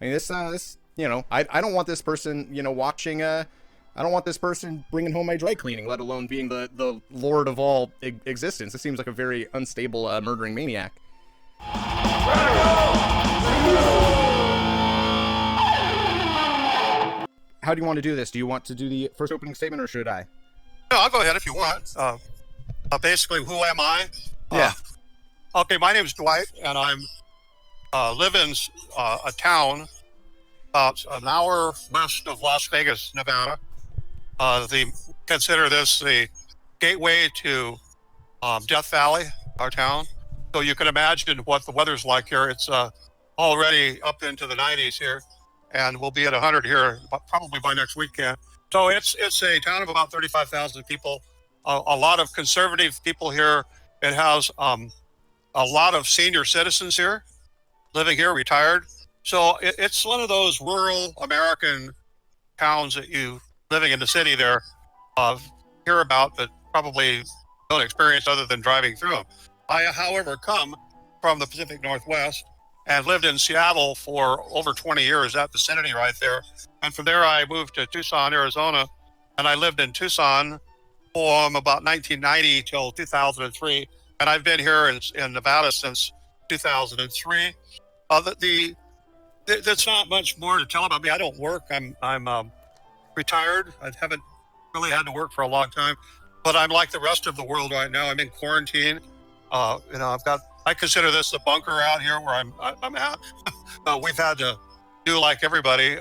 I mean, this, I don't want this person, watching, I don't want this person bringing home my dry cleaning, let alone being the lord of all existence. It seems like a very unstable, murdering maniac. How do you want to do this? Do you want to do the first opening statement, or should I? No, I'll go ahead if you want. Basically, who am I? Yeah. Okay, my name is Dwight, and I'm live in a town about an hour west of Las Vegas, Nevada. Consider this the gateway to Death Valley, our town. So you can imagine what the weather's like here. It's already up into the 90s here, and we'll be at 100 here probably by next weekend. So it's a town of about 35,000 people. A lot of conservative people here. It has a lot of senior citizens here, living here, retired. So it's one of those rural American towns that you, living in the city there, hear about, but probably don't experience other than driving through them. I, however, come from the Pacific Northwest and lived in Seattle for over 20 years, that vicinity right there. And from there, I moved to Tucson, Arizona, and I lived in Tucson from about 1990 till 2003. And I've been here in Nevada since 2003. There's not much more to tell about me. I don't work. I'm retired. I haven't really had to work for a long time, but I'm like the rest of the world right now. I'm in quarantine. I consider this the bunker out here where I'm at. We've had to do like everybody,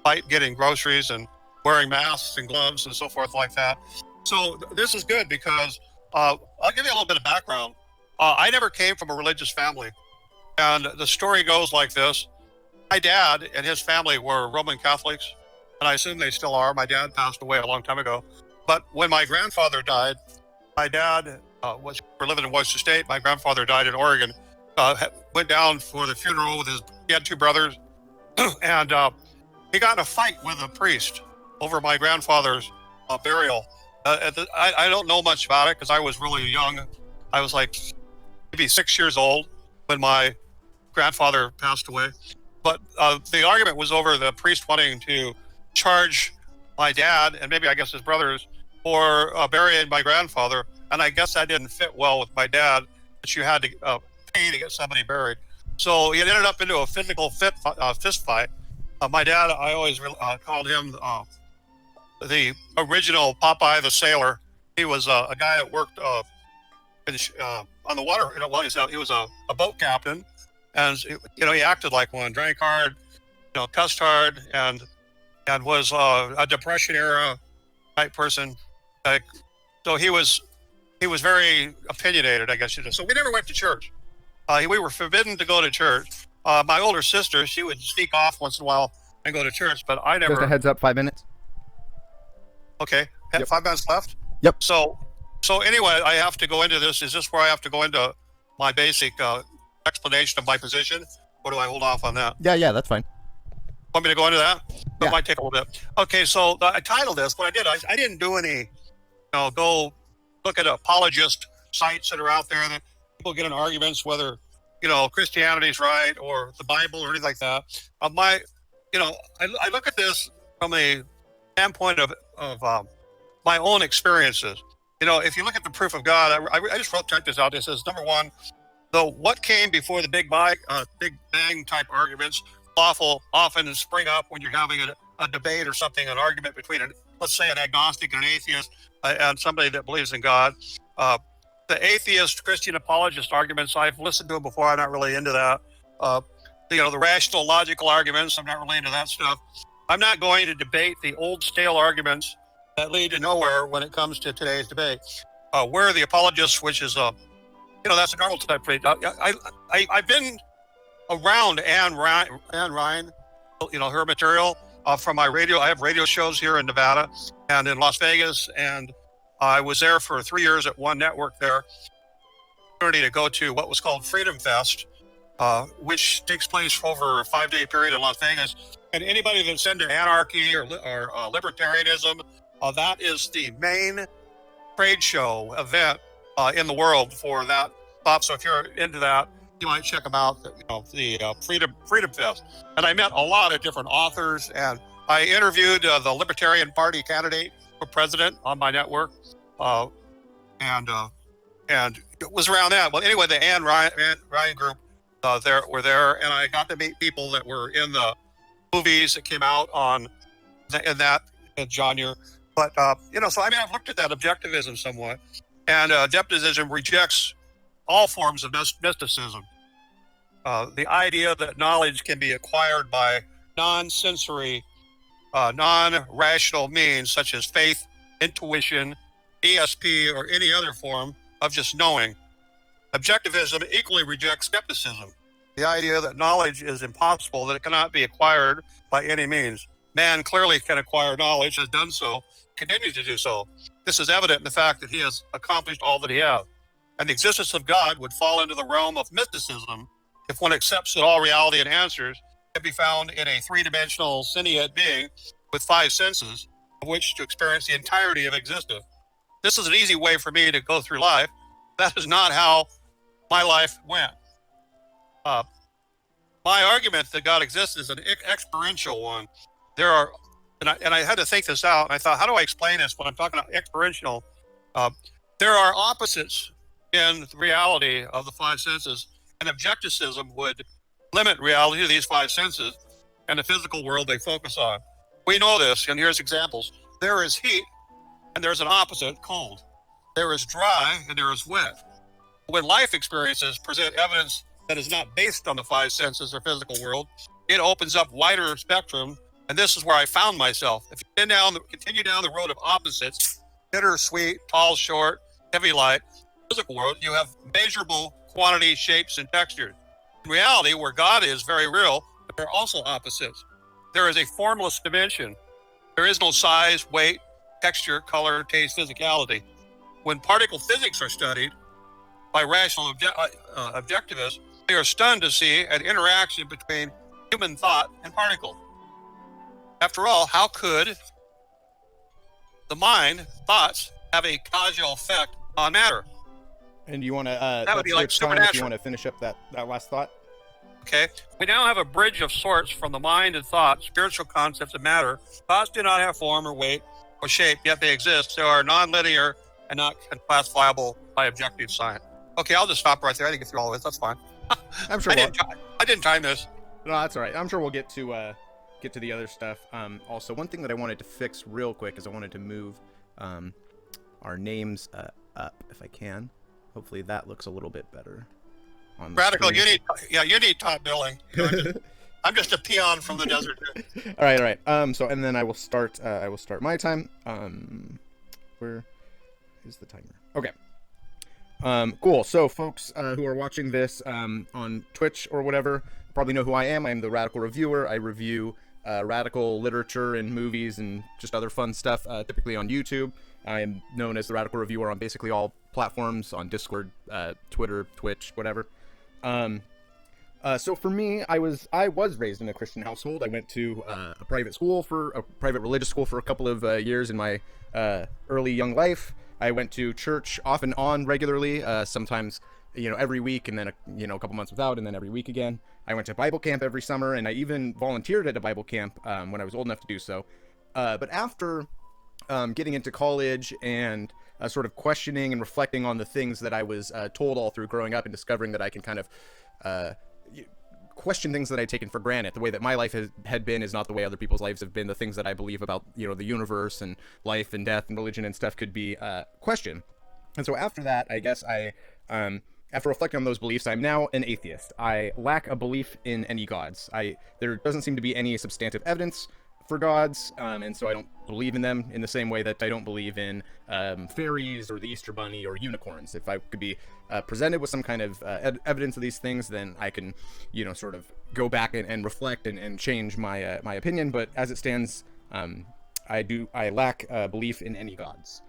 fight getting groceries and wearing masks and gloves and so forth like that. So this is good because I'll give you a little bit of background. I never came from a religious family. And the story goes like this. My dad and his family were Roman Catholics, and I assume they still are. My dad passed away a long time ago. But when my grandfather died, my dad we're living in Washington State. My grandfather died in Oregon. Went down for the funeral he had two brothers, and he got in a fight with a priest over my grandfather's burial. I don't know much about it because I was really young. I was like maybe 6 years old when my grandfather passed away. But the argument was over the priest wanting to charge my dad and maybe I guess his brothers for burying my grandfather. And I guess that didn't fit well with my dad, that you had to pay to get somebody buried. So it ended up into a physical fist fight. My dad, I always called him the original Popeye the Sailor. He was a guy that worked on the water. He was a boat captain, and he acted like one, drank hard, cussed hard, and was a Depression era type person. So he was very opinionated, I guess you know. So we never went to church. We were forbidden to go to church. My older sister, she would sneak off once in a while and go to church, but I never. Just a heads up, 5 minutes. Okay, Yep. 5 minutes left. Yep. So anyway, I have to go into this. Is this where I have to go into my basic explanation of my position, or do I hold off on that? Yeah, that's fine. Want me to go into that? Yeah. It might take a little bit. Okay, so I titled this. What I did, I didn't do any, go look at apologist sites that are out there that people get in arguments whether, Christianity's right or the Bible or anything like that. I look at this from a standpoint of my own experiences. If you look at the proof of God, I just check this out. It says, number one, what came before the Big Bang type arguments often spring up when you're having a debate or something, an argument between, let's say, an agnostic and an atheist and somebody that believes in God. The atheist Christian apologist arguments, I've listened to them before. I'm not really into that. The rational, logical arguments, I'm not really into that stuff. I'm not going to debate the old stale arguments that lead to nowhere when it comes to today's debate. Where the apologists, which is that's a normal type debate. I've been around Anne Ryan, her material from my radio. I have radio shows here in Nevada and in Las Vegas, and I was there for 3 years at one network there. Opportunity to go to what was called Freedom Fest, which takes place over a 5-day period in Las Vegas. And anybody that's into anarchy or libertarianism, that is the main trade show event in the world for that stuff. So if you're into that, You might check them out. The Freedom Fest, and I met a lot of different authors, and I interviewed the Libertarian Party candidate for president on my network, and it was around that. Well, anyway, the Ann Ryan group were there, and I got to meet people that were in the movies that came out in that genre. But so I mean, I've looked at that objectivism somewhat, and objectivism rejects all forms of mysticism. The idea that knowledge can be acquired by non-sensory, non-rational means such as faith, intuition, ESP, or any other form of just knowing. Objectivism equally rejects skepticism. The idea that knowledge is impossible, that it cannot be acquired by any means. Man clearly can acquire knowledge, has done so, continues to do so. This is evident in the fact that he has accomplished all that he has. And the existence of God would fall into the realm of mysticism if one accepts that all reality and answers can be found in a three-dimensional sentient being with five senses, of which to experience the entirety of existence. This is an easy way for me to go through life. That is not how my life went. My argument that God exists is an experiential one. There are, and I had to think this out, and I thought, how do I explain this when I'm talking about experiential? There are opposites in the reality of the five senses, and objectivism would limit reality to these five senses and the physical world they focus on. We know this, and here's examples. There is heat, and there's an opposite, cold. There is dry, and there is wet. When life experiences present evidence that is not based on the five senses or physical world, it opens up wider spectrum, and this is where I found myself. If you continue down the road of opposites, bitter, sweet, tall, short, heavy, light, physical world, you have measurable quantity, shapes, and textures. In reality, where God is very real, but there are also opposites. There is a formless dimension. There is no size, weight, texture, color, taste, physicality. When particle physics are studied by rational objectivists, they are stunned to see an interaction between human thought and particle. After all, how could the mind, thoughts, have a causal effect on matter? And you want to, that would be like supernatural. If you want to finish up that last thought? Okay. We now have a bridge of sorts from the mind and thought, spiritual concepts of matter. Thoughts do not have form or weight or shape, yet they exist. They are non-linear and not classifiable by objective science. Okay, I'll just stop right there. I didn't get through all of it. That's fine. I'm sure I didn't time this. No, that's all right. I'm sure we'll get to the other stuff. Also, one thing that I wanted to fix real quick is I wanted to move our names up if I can. Hopefully that looks a little bit better. On the Radical, screen. you need top billing. I'm just a peon from the desert. All right. So and then I will start my time. Where is the timer? Okay. Cool. So folks who are watching this on Twitch or whatever probably know who I am. I'm the Radical Reviewer. I review radical literature and movies and just other fun stuff, typically on YouTube. I am known as the Radical Reviewer on basically all platforms, on Discord, Twitter, Twitch, whatever. So for me, I was raised in a Christian household. I went to a private religious school for a couple of years in my early young life. I went to church off and on regularly, sometimes every week, and then a couple months without, and then every week again. I went to Bible camp every summer, and I even volunteered at a Bible camp when I was old enough to do so. But after getting into college and sort of questioning and reflecting on the things that I was told all through growing up, and discovering that I can kind of question things that I'd taken for granted. The way that my life had been is not the way other people's lives have been. The things that I believe about the universe and life and death and religion and stuff could be questioned. And so after that, I guess after reflecting on those beliefs, I'm now an atheist. I lack a belief in any gods. There doesn't seem to be any substantive evidence for gods, and so I don't believe in them in the same way that I don't believe in fairies or the Easter Bunny or unicorns. If I could be presented with some kind of evidence of these things, then I can, sort of go back and reflect and change my my opinion. But as it stands, I lack belief in any gods.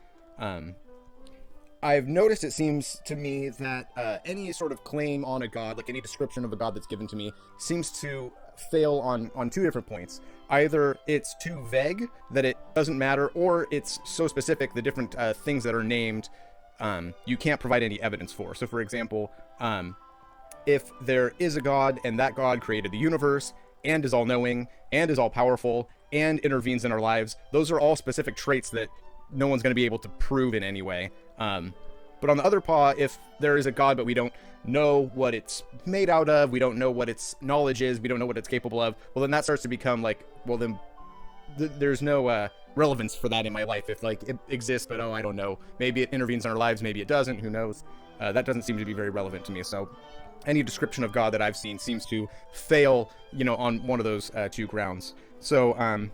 I've noticed, it seems to me, that any sort of claim on a god, like any description of a god that's given to me, seems to fail on two different points. Either it's too vague that it doesn't matter, or it's so specific, the different things that are named, you can't provide any evidence for. So for example, if there is a God and that God created the universe and is all-knowing and is all-powerful and intervenes in our lives, those are all specific traits that no one's going to be able to prove in any way. But on the other paw, if there is a God but we don't know what it's made out of, we don't know what its knowledge is, we don't know what it's capable of, well, then that starts to become like, well, then there's no relevance for that in my life. If like it exists, but I don't know, maybe it intervenes in our lives, maybe it doesn't, who knows. That doesn't seem to be very relevant to me. So any description of God that I've seen seems to fail, on one of those two grounds. So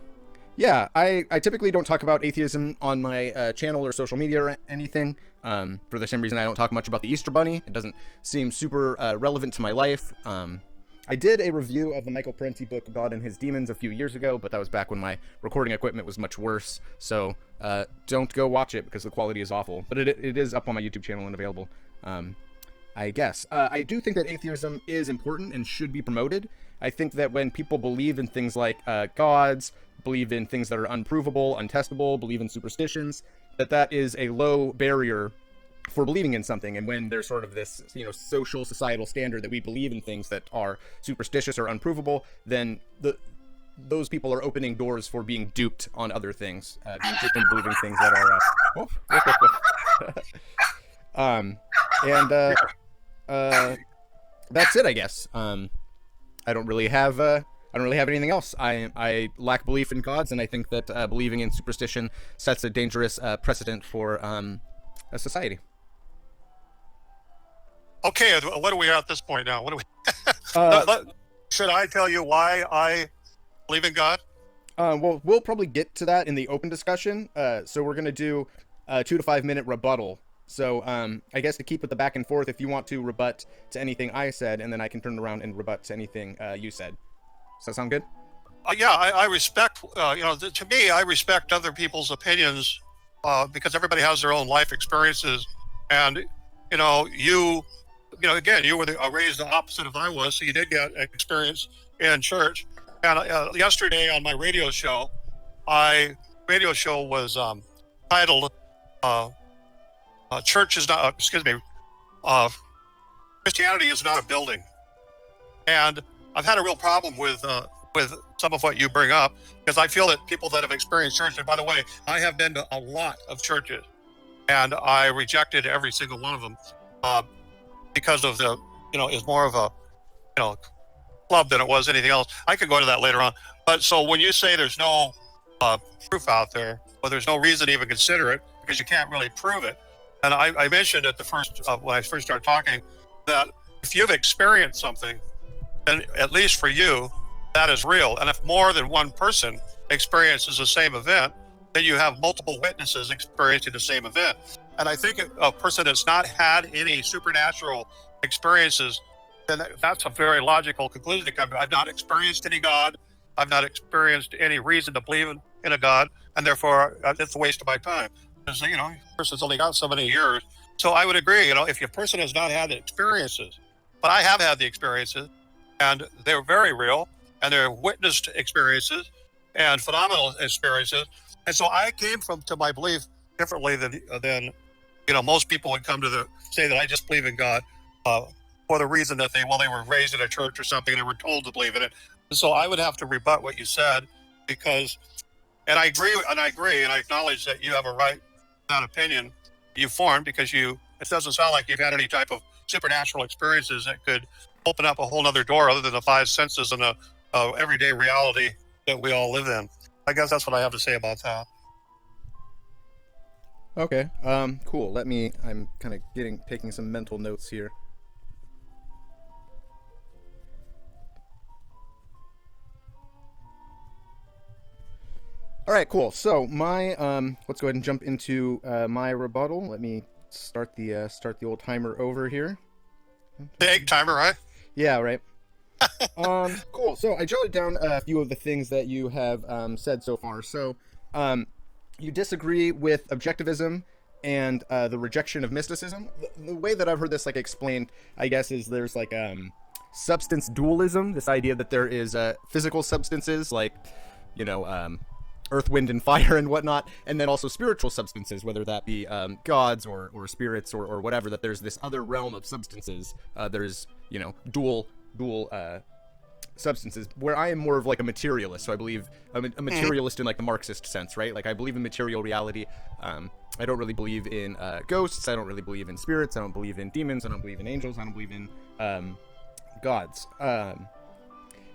yeah, I typically don't talk about atheism on my channel or social media or anything. For the same reason I don't talk much about the Easter Bunny. It doesn't seem super relevant to my life. I did a review of the Michael Parenti book, God and His Demons, a few years ago, but that was back when my recording equipment was much worse. So don't go watch it because the quality is awful. But it is up on my YouTube channel and available, I guess. I do think that atheism is important and should be promoted. I think that when people believe in things like gods, believe in things that are unprovable, untestable, believe in superstitions, that is a low barrier for believing in something. And when there's sort of this, social societal standard that we believe in things that are superstitious or unprovable, then those people are opening doors for being duped on other things, just in believing things that are that's it, I guess. I don't really have anything else. I lack belief in gods, and I think that believing in superstition sets a dangerous precedent for a society. Okay, what are we at this point now? What do we? Should I tell you why I believe in God? Well, we'll probably get to that in the open discussion. So we're gonna do a 2 to 5 minute rebuttal. So I guess to keep with the back and forth, if you want to rebut to anything I said, and then I can turn around and rebut to anything you said. Does that sound good? Yeah, I respect. To me, I respect other people's opinions because everybody has their own life experiences, and again, you were raised the opposite of I was, so you did get experience in church. And yesterday on my radio show, was titled "Church is not." Christianity is not a building, and I've had a real problem with some of what you bring up, because I feel that people that have experienced church, and by the way, I have been to a lot of churches, and I rejected every single one of them because of it's more of a club than it was anything else. I could go into that later on. But so when you say there's no proof out there, or there's no reason to even consider it because you can't really prove it, and I mentioned at the first when I first started talking that if you've experienced something, then at least for you, that is real. And if more than one person experiences the same event, then you have multiple witnesses experiencing the same event. And I think a person that's not had any supernatural experiences, then that's a very logical conclusion to come to. I've not experienced any God. I've not experienced any reason to believe in a God, and therefore it's a waste of my time. Because, a person's only got so many years. So I would agree, if a person has not had the experiences, but I have had the experiences, and they're very real, and they're witnessed experiences and phenomenal experiences. And so I came to my belief differently than most people would come to say that I just believe in God for the reason that they were raised in a church or something, and they were told to believe in it. And so I would have to rebut what you said, because, and I agree, and I acknowledge that you have a right to that opinion you formed, because it doesn't sound like you've had any type of supernatural experiences that could open up a whole other door other than the five senses and the everyday reality that we all live in. I guess that's what I have to say about that. Okay. Cool. I'm kind of taking some mental notes here. All right, cool. So let's go ahead and jump into my rebuttal. Let me start the old timer over here. The egg timer, right? Yeah, right. Cool. So I jotted down a few of the things that you have said so far. So you disagree with objectivism and the rejection of mysticism. The way that I've heard this explained, I guess, is there's substance dualism. This idea that there is physical substances like earth, wind, and fire and whatnot, and then also spiritual substances, whether that be gods or spirits or whatever. That there's this other realm of substances. There's dual substances, where I am more of like a materialist. So I believe a materialist in like the Marxist sense, right? Like I believe in material reality. I don't really believe in ghosts. I don't really believe in spirits. I don't believe in demons. I don't believe in angels. I don't believe in gods.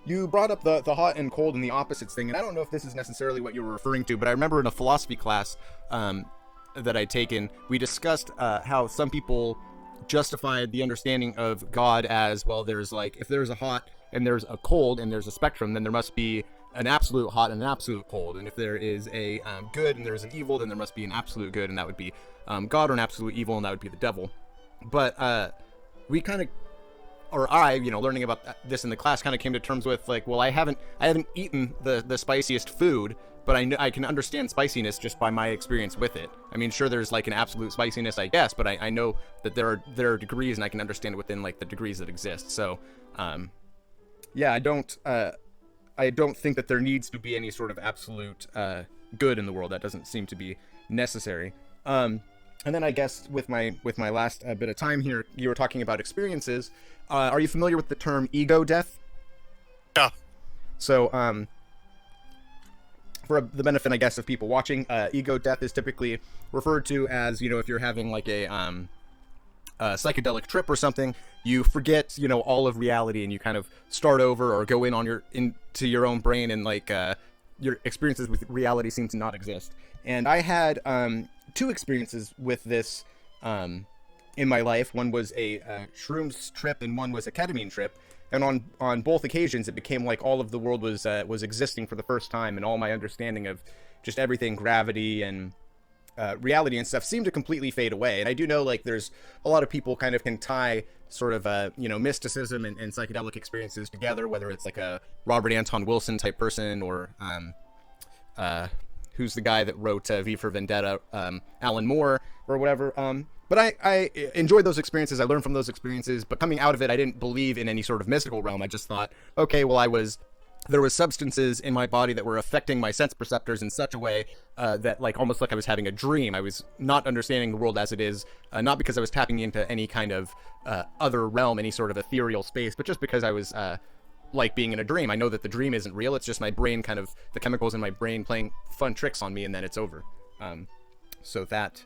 You brought up the hot and cold and the opposites thing, and I don't know if this is necessarily what you were referring to, but I remember in a philosophy class that I'd taken, we discussed how some people justified the understanding of God as, well, there's like, if there's a hot and there's a cold and there's a spectrum, then there must be an absolute hot and an absolute cold. And if there is a good and there's an evil, then there must be an absolute good, and that would be God, or an absolute evil, and that would be the devil. But we kind of, or I, learning about this in the class, kind of came to terms with like, well, I haven't eaten the spiciest food, but I can understand spiciness just by my experience with it. I mean, sure, there's like an absolute spiciness, I guess, but I know that there are degrees, and I can understand it within like the degrees that exist. So, yeah, I don't think that there needs to be any sort of absolute good in the world. That doesn't seem to be necessary. And then I guess with my last bit of time here, you were talking about experiences. Are you familiar with the term ego death? Yeah. So, for the benefit, I guess, of people watching, ego death is typically referred to as, if you're having like a psychedelic trip or something, you forget, all of reality, and you kind of start over or go into your own brain, and like your experiences with reality seem to not exist. And I had two experiences with this in my life. One was a shrooms trip, and one was a ketamine trip. And on both occasions, it became like all of the world was existing for the first time, and all my understanding of just everything, gravity and reality and stuff, seemed to completely fade away. And I do know like there's a lot of people kind of can tie sort of mysticism and psychedelic experiences together, whether it's like a Robert Anton Wilson type person, or who's the guy that wrote V for Vendetta, Alan Moore or whatever. But I enjoyed those experiences. I learned from those experiences, but coming out of it, I didn't believe in any sort of mystical realm. I just thought, okay, well, there was substances in my body that were affecting my sense perceptors in such a way that like almost like I was having a dream. I was not understanding the world as it is, not because I was tapping into any kind of other realm, any sort of ethereal space, but just because I was like being in a dream. I know that the dream isn't real. It's just my brain, kind of the chemicals in my brain playing fun tricks on me, and then it's over. So that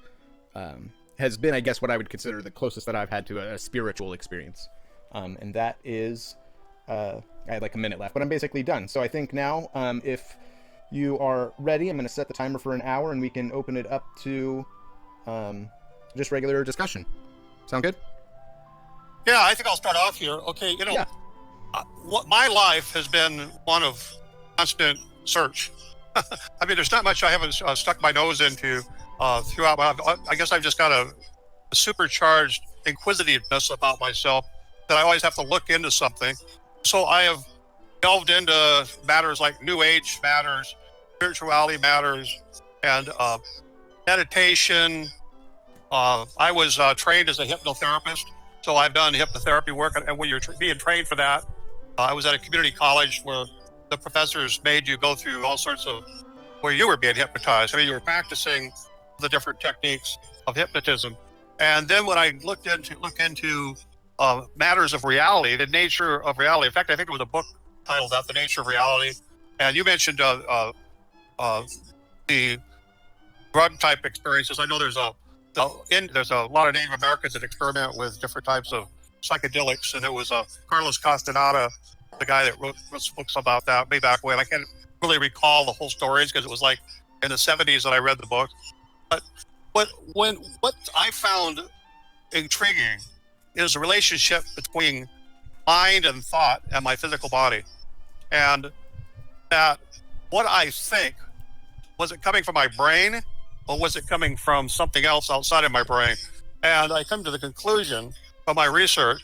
has been, I guess, what I would consider the closest that I've had to a spiritual experience. And that is, I had like a minute left, but I'm basically done. So I think now, if you are ready, I'm going to set the timer for an hour, and we can open it up to just regular discussion. Sound good? Yeah, I think I'll start off here. Okay, Yeah. What my life has been one of constant search. I mean, there's not much I haven't stuck my nose into throughout. I guess I've just got a supercharged inquisitiveness about myself that I always have to look into something. So I have delved into matters like New Age matters, spirituality matters, and meditation. I was trained as a hypnotherapist, so I've done hypnotherapy work. And when you're being trained for that, I was at a community college where the professors made you go through all sorts of, where you were being hypnotized. I mean, you were practicing the different techniques of hypnotism. And then when I look into matters of reality, the nature of reality. In fact, I think it was a book titled that, The Nature of Reality. And you mentioned the drug type experiences. I know there's a lot of Native Americans that experiment with different types of psychedelics, and it was Carlos Castaneda, the guy that wrote books about that way back when. I can't really recall the whole stories because it was like in the 70s that I read the book. But what I found intriguing is the relationship between mind and thought and my physical body, and that what I think, was it coming from my brain, or was it coming from something else outside of my brain? And I come to the conclusion from my research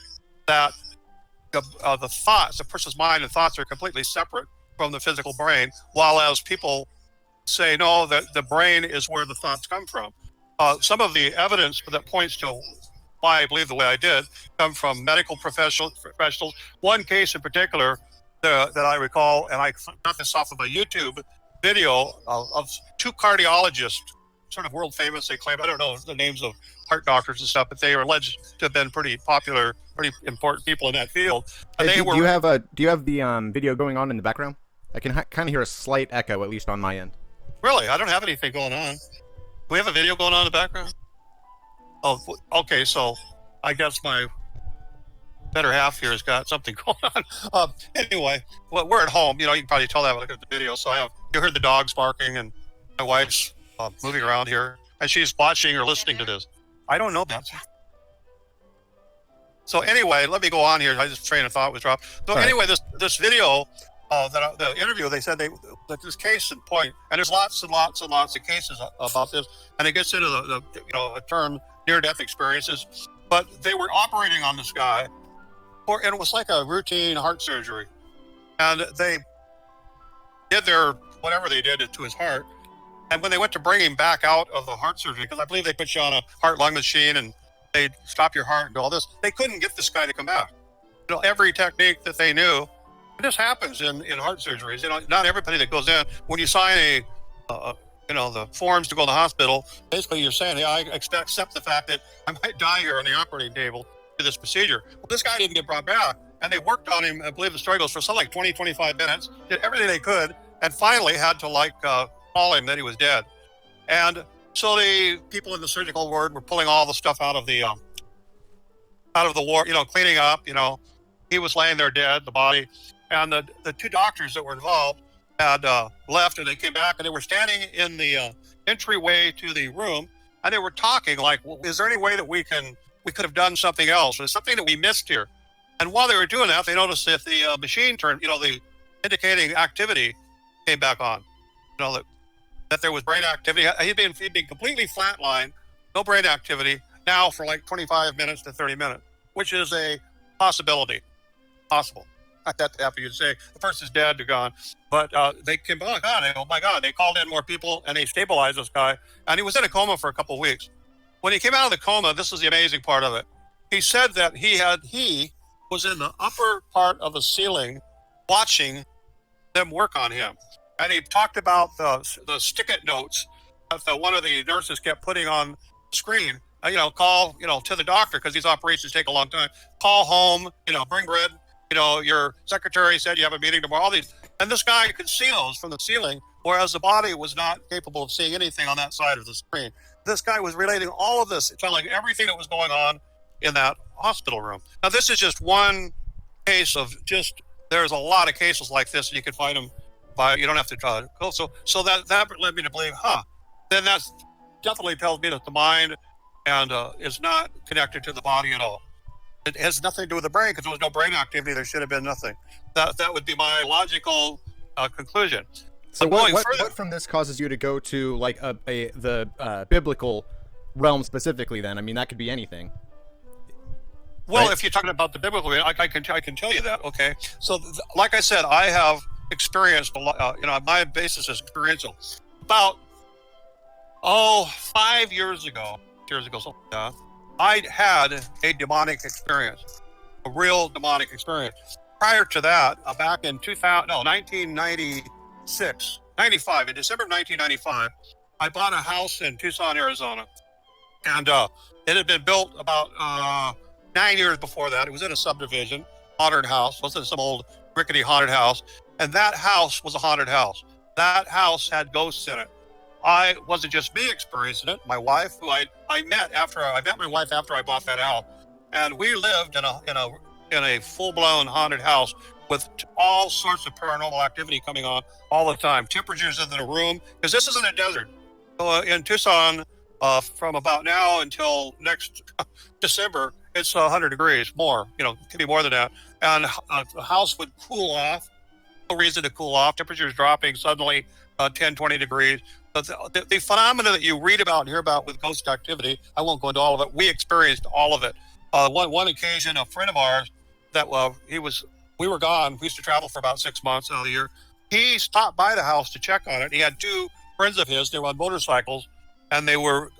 that the thoughts, a person's mind and thoughts, are completely separate from the physical brain, while as people say, no, that the brain is where the thoughts come from. Some of the evidence that points to why I believe the way I did come from medical professionals. One case in particular that I recall, and I got this off of a YouTube video of two cardiologists, sort of world famous. They claim, I don't know the names of heart doctors and stuff, but they are alleged to have been pretty popular, pretty important people in that field. And Hey, they do you have the video going on in the background? I can kind of hear a slight echo, at least on my end. Really, I don't have anything going on. Do we have a video going on in the background? Oh, okay. So I guess my better half here has got something going on. Anyway, well, we're at home. You can probably tell that when I look at the video. So you heard the dogs barking, and my wife's moving around here, and she's watching or listening to this. I don't know that. So anyway, let me go on here. I just train of thought was dropped. So anyway, this video, the interview, they said that this case in point, and there's lots and lots and lots of cases about this, and it gets into the term near-death experiences. But they were operating on this guy, and it was like a routine heart surgery, and they did whatever they did to his heart. And when they went to bring him back out of the heart surgery, because I believe they put you on a heart-lung machine and they stop your heart and do all this, they couldn't get this guy to come back. Every technique that they knew, and this happens in heart surgeries. Not everybody that goes in, when you sign the forms to go to the hospital, basically you're saying, hey, I accept the fact that I might die here on the operating table for this procedure. Well, this guy didn't get brought back, and they worked on him, I believe the story goes, for something like 20, 25 minutes, did everything they could, and finally had to call him that he was dead. And so the people in the surgical ward were pulling all the stuff out of the ward, cleaning up. He was laying there dead, the body, and the two doctors that were involved had left, and they came back, and they were standing in the entryway to the room, and they were talking like, well, is there any way that we could have done something else? There's something that we missed here. And while they were doing that, they noticed that the machine turned, the indicating activity came back on. That there was brain activity. He'd been completely flatlined, no brain activity, now for like 25 minutes to 30 minutes, which is a possibility. Possible. Not that after you'd say the person's dead, they're gone. But they came back on. Oh my God, they called in more people and they stabilized this guy. And he was in a coma for a couple of weeks. When he came out of the coma, this is the amazing part of it. He said that he was in the upper part of the ceiling watching them work on him. And he talked about the stick-it notes that one of the nurses kept putting on the screen. Call, to the doctor, because these operations take a long time. Call home, bring bread. Your secretary said you have a meeting tomorrow. All these, and this guy could see those from the ceiling, whereas the body was not capable of seeing anything on that side of the screen. This guy was relating all of this, telling everything that was going on in that hospital room. Now, this is just one case of there's a lot of cases like this, and you can find them. You don't have to go. So that led me to believe, then that definitely tells me that the mind is not connected to the body at all. It has nothing to do with the brain, because there was no brain activity. There should have been nothing. That would be my logical conclusion. So what from this causes you to go to the biblical realm specifically? Then, I mean, that could be anything. Well, right? If you're talking about the biblical, I can tell you that. Okay, so like I said, I have experienced a lot. My basis is experiential. About 5 years ago, something like that, I had a demonic experience, a real demonic experience. Prior to that, back in 1996, 95, in December of 1995, I bought a house in Tucson, Arizona, and it had been built about 9 years before that. It was in a subdivision, modern house. It wasn't some old rickety haunted house. And that house was a haunted house. That house had ghosts in it. I wasn't just me experiencing it. My wife, who I met my wife after I bought that house, and we lived in a full-blown haunted house with all sorts of paranormal activity coming on all the time. Temperatures in the room, because this isn't a desert. So in Tucson, from about now until next December, it's 100 degrees more. It could be more than that. And the house would cool off. No reason to cool off. Temperatures dropping suddenly 10, 20 degrees. But the phenomena that you read about and hear about with ghost activity, I won't go into all of it. We experienced all of it. One occasion, a friend of ours that we were gone. We used to travel for about 6 months out of the year. He stopped by the house to check on it. He had two friends of his. They were on motorcycles, and they were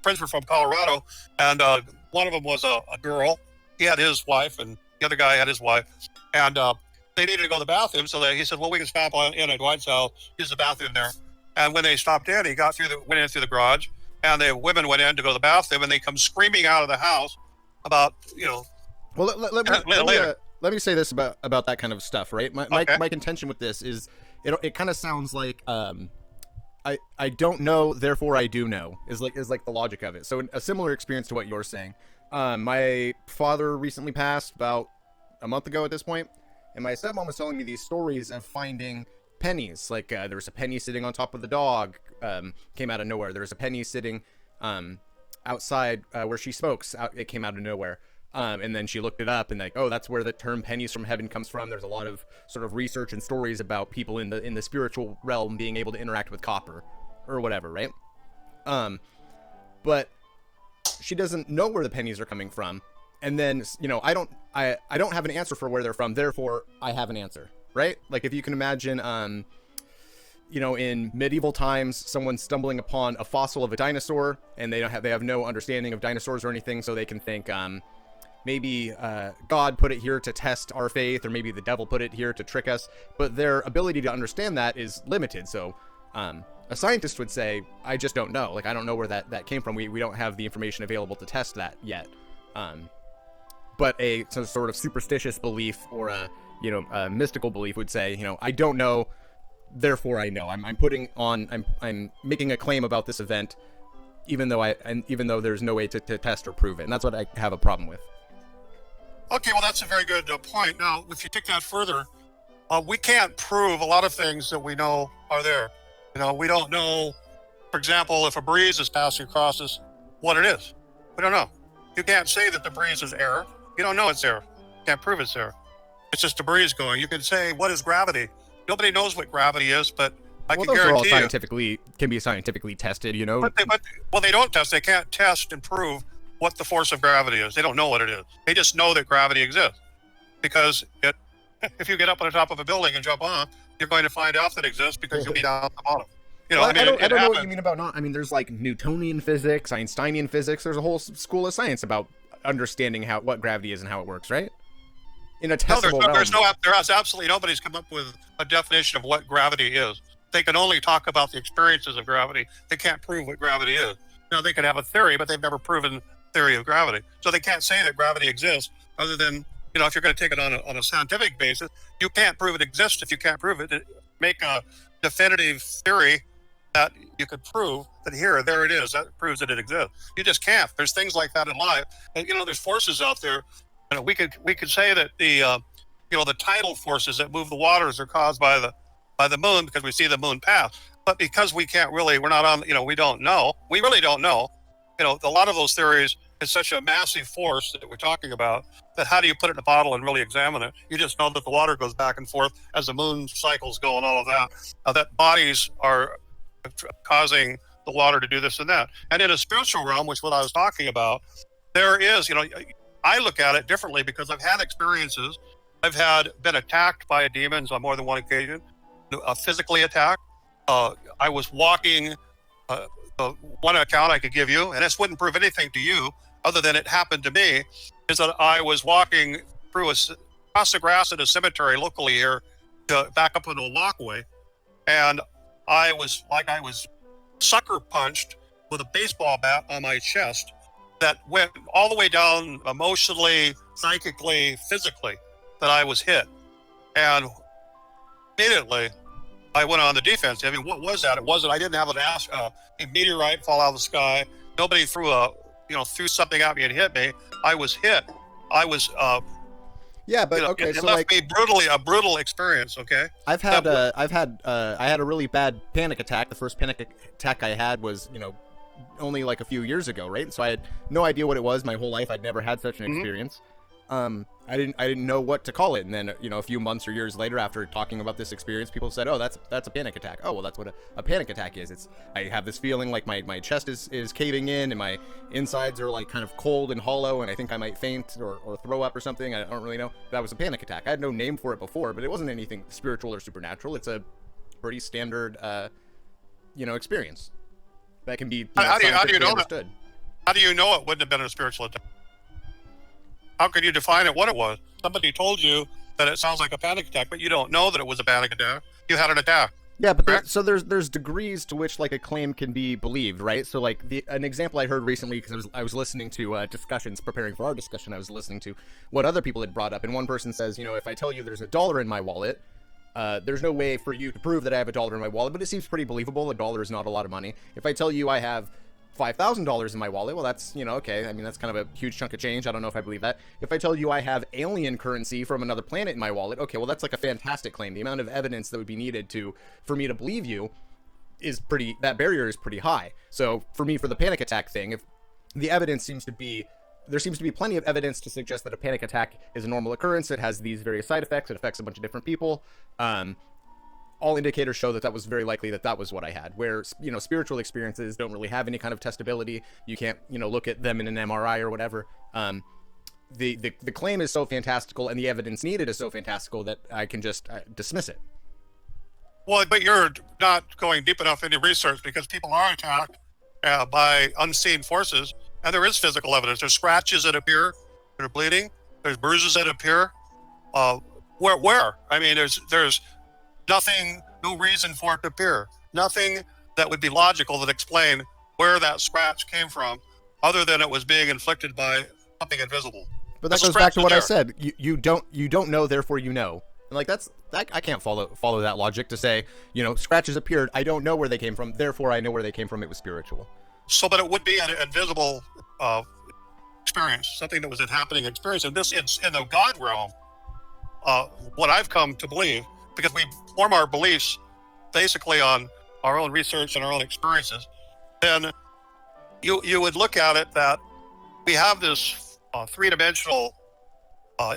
friends were from Colorado. And one of them was a girl. He had his wife, and the other guy had his wife. And they needed to go to the bathroom. So he said, well, we can stop in at Dwight's house, use the bathroom there. And when they stopped in, he went in through the garage, and the women went in to go to the bathroom, and they come screaming out of the house about, Well, later. let me say this about that kind of stuff, right? My contention with this is it kind of sounds like I don't know, therefore I do know is like the logic of it. So a similar experience to what you're saying. My father recently passed about a month ago at this point, and my stepmom was telling me these stories of finding pennies. Like there was a penny sitting on top of the dog, came out of nowhere. There was a penny sitting outside where she smokes. It came out of nowhere. And then she looked it up, and like, oh, that's where the term pennies from heaven comes from. There's a lot of sort of research and stories about people in the spiritual realm being able to interact with copper or whatever, right? But she doesn't know where the pennies are coming from. And then, I don't have an answer for where they're from. Therefore, I have an answer, right? Like if you can imagine, in medieval times, someone stumbling upon a fossil of a dinosaur, and they have no understanding of dinosaurs or anything, so they can think, maybe God put it here to test our faith, or maybe the devil put it here to trick us, but their ability to understand that is limited. So a scientist would say, I just don't know. Like, I don't know where that came from. We don't have the information available to test that yet. But some sort of superstitious belief or a mystical belief would say, I don't know, therefore I know. I'm making a claim about this event, even though there's no way to test or prove it. And that's what I have a problem with. Okay, well, that's a very good point. Now, if you take that further, we can't prove a lot of things that we know are there. We don't know, for example, if a breeze is passing across us, what it is. We don't know. You can't say that the breeze is air. You don't know it's air. You can't prove it's air. It's just a breeze going. You can say, what is gravity? Nobody knows what gravity is, but I can guarantee can be scientifically tested, But they don't test. They can't test and prove what the force of gravity is. They don't know what it is. They just know that gravity exists. Because if you get up on the top of a building and jump on, you're going to find out that it exists because you'll be down at the bottom. I don't know what you mean about not. I mean, there's like Newtonian physics, Einsteinian physics. There's a whole school of science about understanding what gravity is and how it works, right? In a testable realm. There's absolutely nobody's come up with a definition of what gravity is. They can only talk about the experiences of gravity. They can't prove what gravity is. Now, they can have a theory, but they've never proven theory of gravity. So they can't say that gravity exists other than, if you're going to take it on a scientific basis, you can't prove it exists if you can't prove it. Make a definitive theory that you could prove that there it is. That proves that it exists. You just can't. There's things like that in life. And, there's forces out there. We could say that the tidal forces that move the waters are caused by the moon because we see the moon pass. But because we're not on, we don't know. We really don't know. A lot of those theories is such a massive force that we're talking about that how do you put it in a bottle and really examine it? You just know that the water goes back and forth as the moon cycles go and all of that. That bodies are causing the water to do this and that. And in a spiritual realm, which is what I was talking about, there is, I look at it differently because I've had experiences. I've been attacked by demons on more than one occasion, physically attacked. I was walking, one account I could give you, and this wouldn't prove anything to you other than it happened to me, is that I was walking across the grass at a cemetery locally here to back up into a walkway, and I was sucker punched with a baseball bat on my chest that went all the way down emotionally, psychically, physically, that I was hit. And immediately I went on the defense. I mean, what was that? I didn't have a meteorite fall out of the sky. Nobody threw something at me and hit me. I was hit. I was, okay. It left me a brutal experience. Okay. I had a really bad panic attack. The first panic attack I had was, only like a few years ago, right? So I had no idea what it was. My whole life, I'd never had such an experience. I didn't know what to call it. And then, a few months or years later, after talking about this experience, people said, "Oh, that's a panic attack." Oh, well, that's what a panic attack is. I have this feeling like my chest is caving in and my insides are like kind of cold and hollow, and I think I might faint or throw up or something. I don't really know. That was a panic attack. I had no name for it before, but it wasn't anything spiritual or supernatural. It's a pretty standard, experience that can be how do you know understood. How do you know it wouldn't have been a spiritual attack? How could you define it what it was? Somebody told you that it sounds like a panic attack, but you don't know that it was a panic attack. You had an attack. Yeah, but Correct? so there's degrees to which like a claim can be believed, right? So like an example I heard recently, because I was listening to discussions preparing for our discussion, I was listening to what other people had brought up, and one person says, if I tell you there's $1 in my wallet, there's no way for you to prove that I have $1 in my wallet, but it seems pretty believable. $1 is not a lot of money. If I tell you I have $5,000 in my wallet, well, that's, okay. I mean, that's kind of a huge chunk of change. I don't know if I believe that. If I tell you I have alien currency from another planet in my wallet, okay, well, that's like a fantastic claim. The amount of evidence that would be needed for me to believe you that barrier is pretty high. So for me, for the panic attack thing, if the evidence there seems to be plenty of evidence to suggest that a panic attack is a normal occurrence. It has these various side effects. It affects a bunch of different people. All indicators show that was very likely that was what I had, where, spiritual experiences don't really have any kind of testability. You can't, look at them in an MRI or whatever. The claim is so fantastical and the evidence needed is so fantastical that I can just dismiss it. Well, but you're not going deep enough into research, because people are attacked by unseen forces, and there is physical evidence. There's scratches that appear that are bleeding. There's bruises that appear. Where? I mean, there's nothing, no reason for it to appear. Nothing that would be logical that explain where that scratch came from, other than it was being inflicted by something invisible. But that goes back to what I said. You don't know, therefore you know. And like I can't follow that logic to say, scratches appeared. I don't know where they came from. Therefore, I know where they came from. It was spiritual. So, but it would be an invisible experience, something that was a happening experience. And this, in the God realm, what I've come to believe, because we form our beliefs basically on our own research and our own experiences, then you would look at it that we have this three-dimensional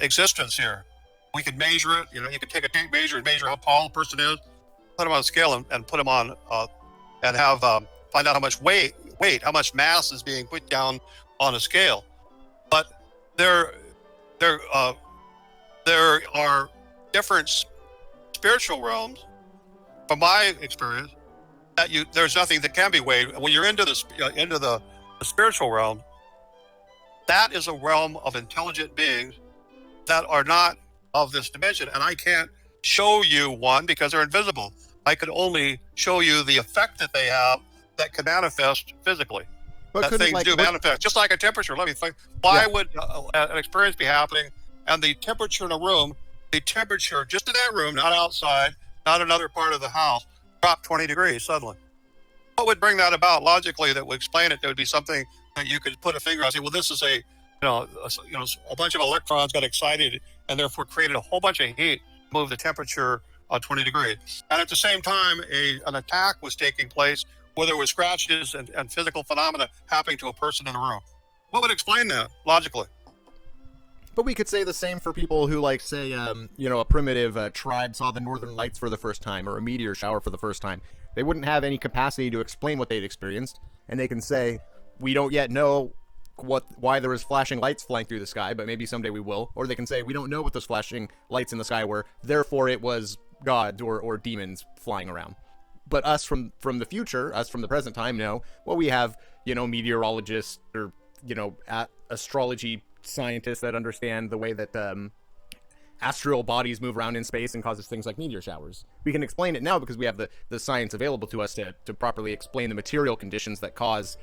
existence here. We could measure it. You could take a tape measure and measure how tall a person is, put them on a scale and put them on, and have find out how much weight, how much mass is being put down on a scale. But there are different spiritual realms, from my experience, that there's nothing that can be weighed. When you're into the spiritual realm, that is a realm of intelligent beings that are not of this dimension, and I can't show you one because they're invisible. I could only show you the effect that they have that can manifest physically. That things do manifest, just like a temperature. Let me think. Why would an experience be happening, and the temperature in a room, the temperature just in that room, not outside, not another part of the house, drop 20 degrees suddenly? What would bring that about logically that would explain it? There would be something that you could put a finger on and say, well, this is a bunch of electrons got excited and therefore created a whole bunch of heat, move the temperature 20 degrees. And at the same time, an attack was taking place where there were scratches and physical phenomena happening to a person in the room. What would explain that logically? But we could say the same for people who, like, say, a primitive tribe saw the northern lights for the first time, or a meteor shower for the first time. They wouldn't have any capacity to explain what they'd experienced, and they can say, we don't yet know why there was flashing lights flying through the sky, but maybe someday we will. Or they can say, we don't know what those flashing lights in the sky were, therefore it was gods or demons flying around. But us from the future, us from the present time, know, well, we have, meteorologists or, astrology scientists that understand the way that astral bodies move around in space and causes things like meteor showers. We can explain it now because we have the science available to us to properly explain the material conditions that cause,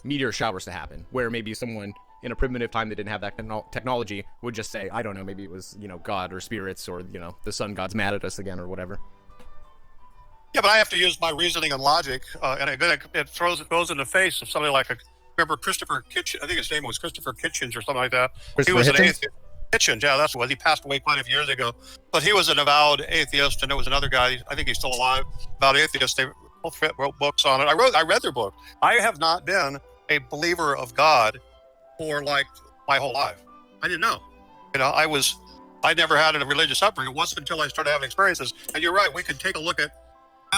meteor showers to happen, where maybe someone in a primitive time that didn't have that technology would just say, I don't know, maybe it was, God or spirits, or, the sun god's mad at us again or whatever. Yeah, but I have to use my reasoning and logic, and it goes in the face of somebody like remember Christopher Kitchens? I think his name was Christopher Kitchens or something like that. He was an atheist. Kitchens, yeah, that's what he passed away quite a few years ago. But he was an avowed atheist, and there was another guy, I think he's still alive, avowed atheist. They both wrote books on it. I read their book. I have not been a believer of God for like my whole life. I didn't know. I never had a religious upbringing. It wasn't until I started having experiences. And you're right, we could take a look at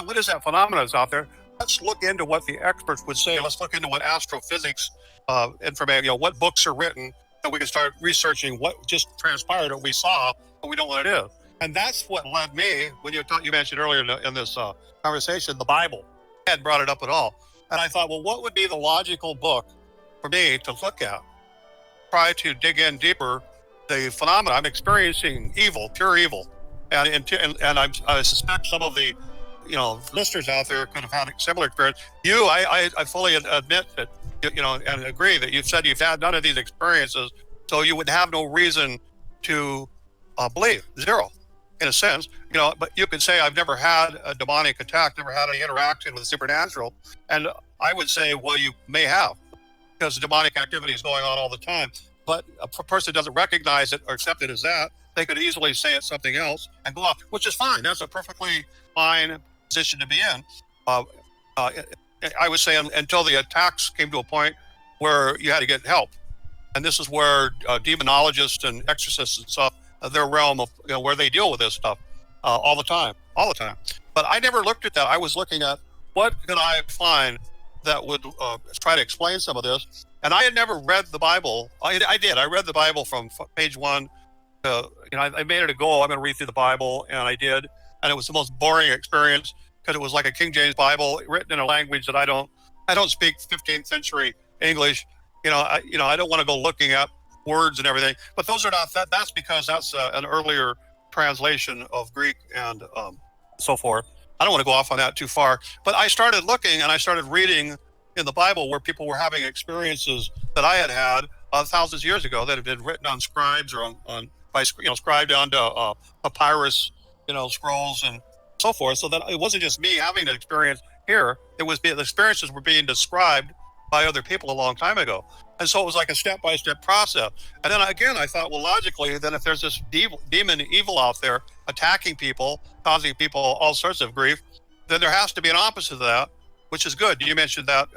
what is that phenomenon that's out there. Let's look into what the experts would say. Let's look into what astrophysics information, what books are written, and we can start researching what just transpired, what we saw, but we don't know what it is. And that's what led me, when you mentioned earlier in this conversation, the Bible. I hadn't brought it up at all. And I thought, well, what would be the logical book for me to look at? Try to dig in deeper the phenomena. I'm experiencing evil, pure evil, and I suspect some of the listeners out there could have had a similar experience. I fully admit that and agree that you've said you've had none of these experiences, so you would have no reason to believe. Zero, in a sense. But you could say I've never had a demonic attack, never had any interaction with the supernatural, and I would say, well, you may have, because demonic activity is going on all the time. But a person doesn't recognize it or accept it as that. They could easily say it's something else and go off, which is fine. That's a perfectly fine position to be in. I would say until the attacks came to a point where you had to get help. And this is where demonologists and exorcists and stuff, their realm of where they deal with this stuff all the time. But I never looked at that. I was looking at what could I find that would try to explain some of this. And I had never read the Bible. I did. I read the Bible from page 1. I made it a goal. I'm going to read through the Bible, and I did. And it was the most boring experience because it was like a King James Bible written in a language that I don't speak 15th century English. I don't want to go looking at words and everything. But those are not that. That's because that's an earlier translation of Greek and so forth. I don't want to go off on that too far. But I started looking and I started reading in the Bible where people were having experiences that I had thousands of years ago that had been written on scribes or scribed onto papyrus, scrolls and so forth. So that it wasn't just me having an experience here. The experiences were being described by other people a long time ago. And so it was like a step-by-step process. And then again, I thought, well, logically, then if there's this demon evil out there attacking people, causing people all sorts of grief, then there has to be an opposite of that, which is good. You mentioned that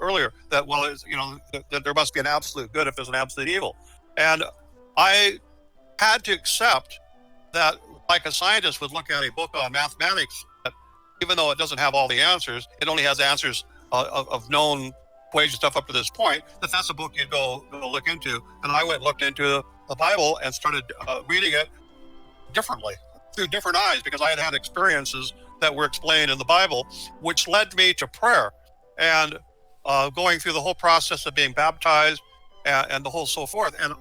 earlier, that, well, that there must be an absolute good if there's an absolute evil. And I had to accept that, like a scientist would look at a book on mathematics, that even though it doesn't have all the answers, it only has answers of known equation stuff up to this point, that's a book you'd go look into. And I went and looked into the Bible and started reading it differently, through different eyes, because I had experiences that were explained in the Bible, which led me to prayer and going through the whole process of being baptized and the whole so forth. And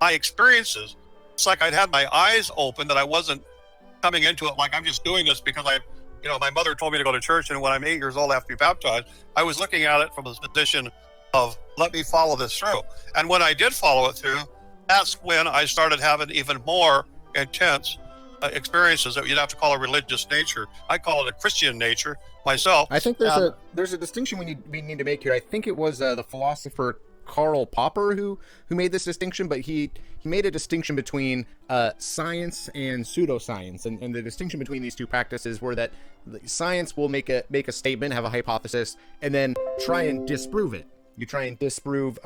my experiences, it's like I'd had my eyes open, that I wasn't coming into it like I'm just doing this because my mother told me to go to church, and when I'm 8 years old, I have to be baptized. I was looking at it from a position of, let me follow this through. And when I did follow it through, that's when I started having even more intense experiences that you'd have to call a religious nature. I call it a Christian nature myself. I think there's a distinction we need to make here. I think it was the philosopher Karl Popper who made this distinction, but he made a distinction between science and pseudoscience, and the distinction between these two practices were that science will make a statement, have a hypothesis, and then try and disprove it. You try and disprove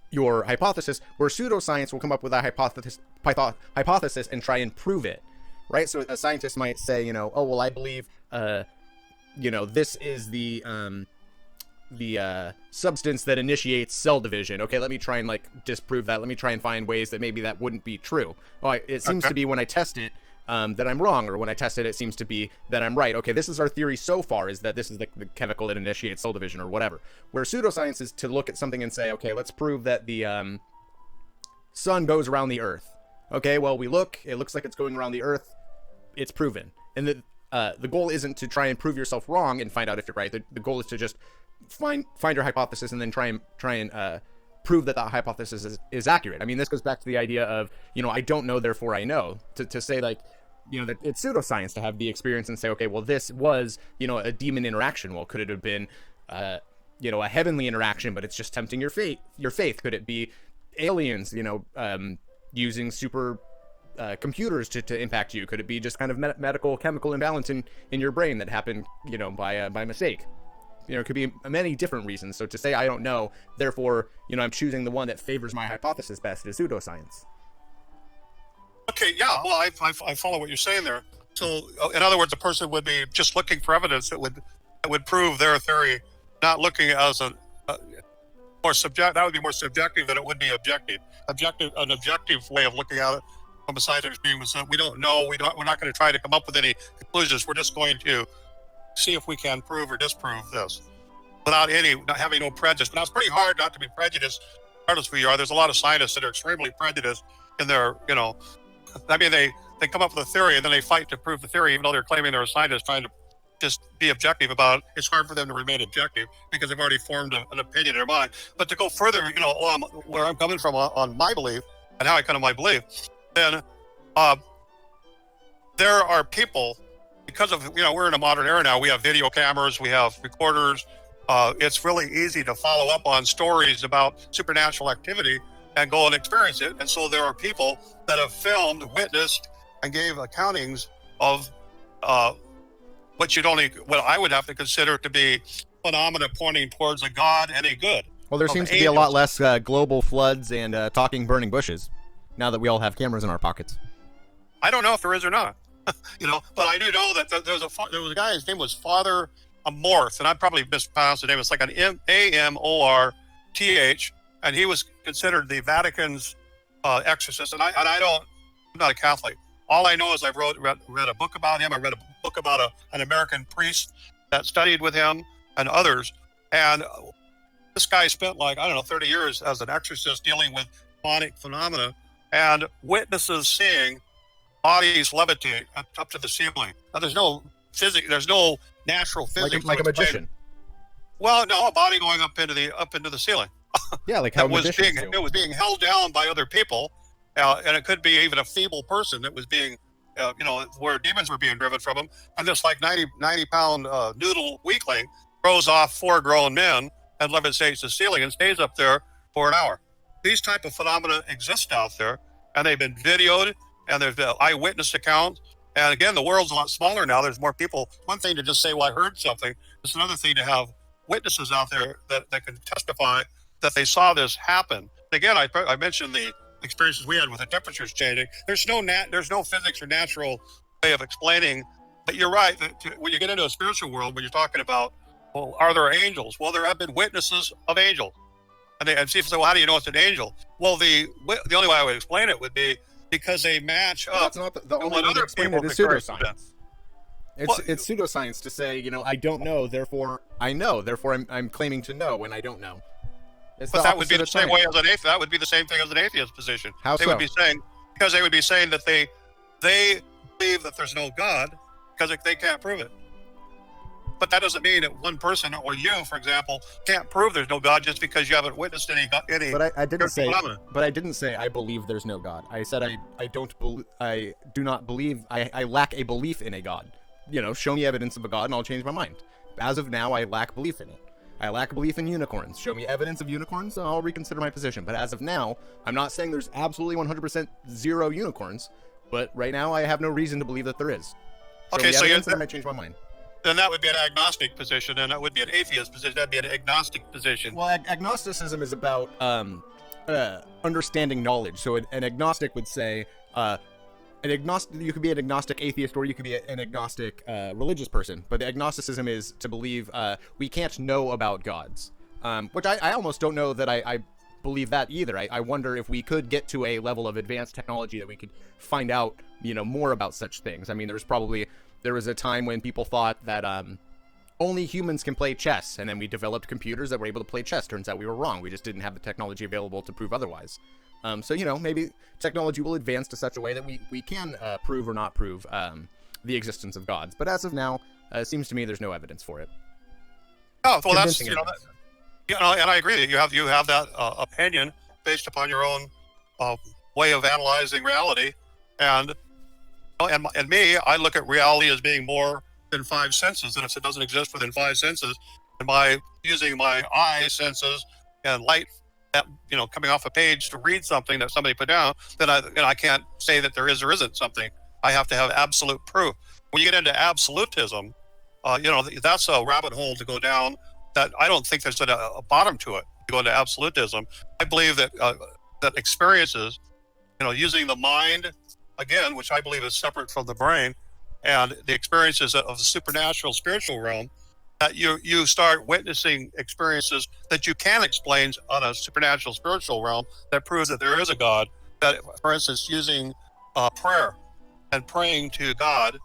your hypothesis, where pseudoscience will come up with a hypothesis and try and prove it, right? So a scientist might say, oh, well, I believe, this is the substance that initiates cell division. Okay, let me try and disprove that. Let me try and find ways that maybe that wouldn't be true. Oh, it seems to be when I test it that I'm wrong, or when I test it, it seems to be that I'm right. Okay, this is our theory so far, is that this is the chemical that initiates cell division or whatever. Where pseudoscience is to look at something and say, okay, let's prove that the sun goes around the earth. Okay, well, it looks like it's going around the earth. It's proven. And the goal isn't to try and prove yourself wrong and find out if you're right. The goal is to just find your hypothesis and then try and prove that hypothesis is accurate. I mean, this goes back to the idea of, I don't know, therefore I know. To say that it's pseudoscience to have the experience and say, okay, well, this was, a demon interaction. Well, could it have been, a heavenly interaction, but it's just tempting your faith? Could it be aliens, using super computers to impact you? Could it be just kind of medical chemical imbalance in your brain that happened, by mistake? It could be many different reasons. So to say I don't know, therefore, I'm choosing the one that favors my hypothesis best, is pseudoscience. Okay, yeah, well, I follow what you're saying there. So, in other words, a person would be just looking for evidence that would prove their theory, not looking as more subjective. That would be more subjective than it would be objective. An objective way of looking at it from a scientific view was that we don't know. We're not going to try to come up with any conclusions. We're just going to see if we can prove or disprove this without having no prejudice. But it's pretty hard not to be prejudiced regardless of who you are, there's a lot of scientists that are extremely prejudiced in their, I mean, they come up with a theory and then they fight to prove the theory, even though they're claiming they're a scientist trying to just be objective about it. It's hard for them to remain objective because they've already formed an opinion in their mind. But to go further, where I'm coming from on my belief and how I come to my belief, then there are people, because of, we're in a modern era now, we have video cameras, we have recorders. It's really easy to follow up on stories about supernatural activity and go and experience it. And so there are people that have filmed, witnessed, and gave accountings of what I would have to consider to be phenomena pointing towards a God and a good. Well, there seems to be a lot less global floods and talking burning bushes now that we all have cameras in our pockets. I don't know if there is or not, but I do know that there was a guy, his name was Father Amorth, and I probably mispronounced the name. It's like an Amorth, and he was considered the Vatican's exorcist. And I'm not a Catholic. All I know is I've read a book about him. I read a book about an American priest that studied with him and others. And this guy spent 30 years as an exorcist dealing with demonic phenomena and witnesses seeing bodies levitate up to the ceiling. Now, there's no physics. There's no natural physics. Like a magician. Well, no, a body going up into the ceiling. Yeah, like how magicians do. It was being held down by other people, and it could be even a feeble person that was being, where demons were being driven from him. And this 90-pound noodle weakling throws off 4 grown men and levitates the ceiling and stays up there for an hour. These type of phenomena exist out there, and they've been videoed, and there's eyewitness accounts. And again, the world's a lot smaller now. There's more people. One thing to just say, well, I heard something. It's another thing to have witnesses out there that can testify that they saw this happen. Again, I mentioned the experiences we had with the temperatures changing. There's no physics or natural way of explaining. But you're right. When you get into a spiritual world, when you're talking about, well, are there angels? Well, there have been witnesses of angels. And see, well, how do you know it's an angel? Well, the only way I would explain it would be because they match up. That's not the only way to explain it is pseudoscience. It's pseudoscience to say, I don't know, therefore I know, therefore I'm claiming to know when I don't know. But that would be the same way as an atheist. That would be the same thing as an atheist position. How they so? would be saying that they believe that there's no God because they can't prove it. But that doesn't mean that one person or you, for example, can't prove there's no God just because you haven't witnessed any. But I didn't say. But I didn't say I believe there's no God. I said I do not believe. I lack a belief in a God. Show me evidence of a God and I'll change my mind. As of now, I lack belief in it. I lack belief in unicorns. Show me evidence of unicorns and I'll reconsider my position. But as of now, I'm not saying there's absolutely 100% zero unicorns. But right now, I have no reason to believe that there is. Show me evidence and I might change my mind. Then that would be an agnostic position, and that would be an atheist position. That'd be an agnostic position. Well, agnosticism is about understanding knowledge. So an agnostic would say, you could be an agnostic atheist, or you could be an agnostic religious person. But the agnosticism is to believe we can't know about gods, which I almost don't know that I believe that either. I wonder if we could get to a level of advanced technology that we could find out, more about such things. I mean, there was a time when people thought that only humans can play chess, and then we developed computers that were able to play chess. Turns out we were wrong. We just didn't have the technology available to prove otherwise. So, maybe technology will advance to such a way that we can prove or not prove the existence of gods. But as of now, it seems to me there's no evidence for it. Oh, well, that's, and I agree that you have that opinion based upon your own way of analyzing reality. And me, I look at reality as being more than 5 senses, and if it doesn't exist within 5 senses, and by using my eye senses and light, coming off a page to read something that somebody put down, then I can't say that there is or isn't something. I have to have absolute proof. When you get into absolutism, that's a rabbit hole to go down. That I don't think there's a bottom to it. To go into absolutism, I believe that that experiences, using the mind. Again, which I believe is separate from the brain, and the experiences of the supernatural spiritual realm, that you start witnessing experiences that you can explain on a supernatural spiritual realm that proves that there is a God. That, for instance, using prayer and praying to God,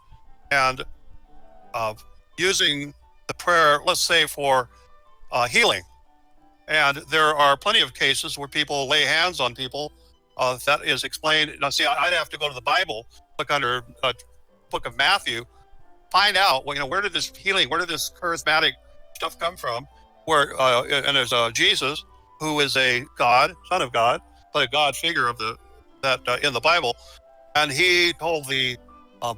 and using the prayer, let's say, for healing. And there are plenty of cases where people lay hands on people. That is explained. Now, see, I'd have to go to the Bible, look under book of Matthew, find out, well, where did this healing, where did this charismatic stuff come from? Where and there's Jesus, who is a God, Son of God, but a God figure of that in the Bible, and he told the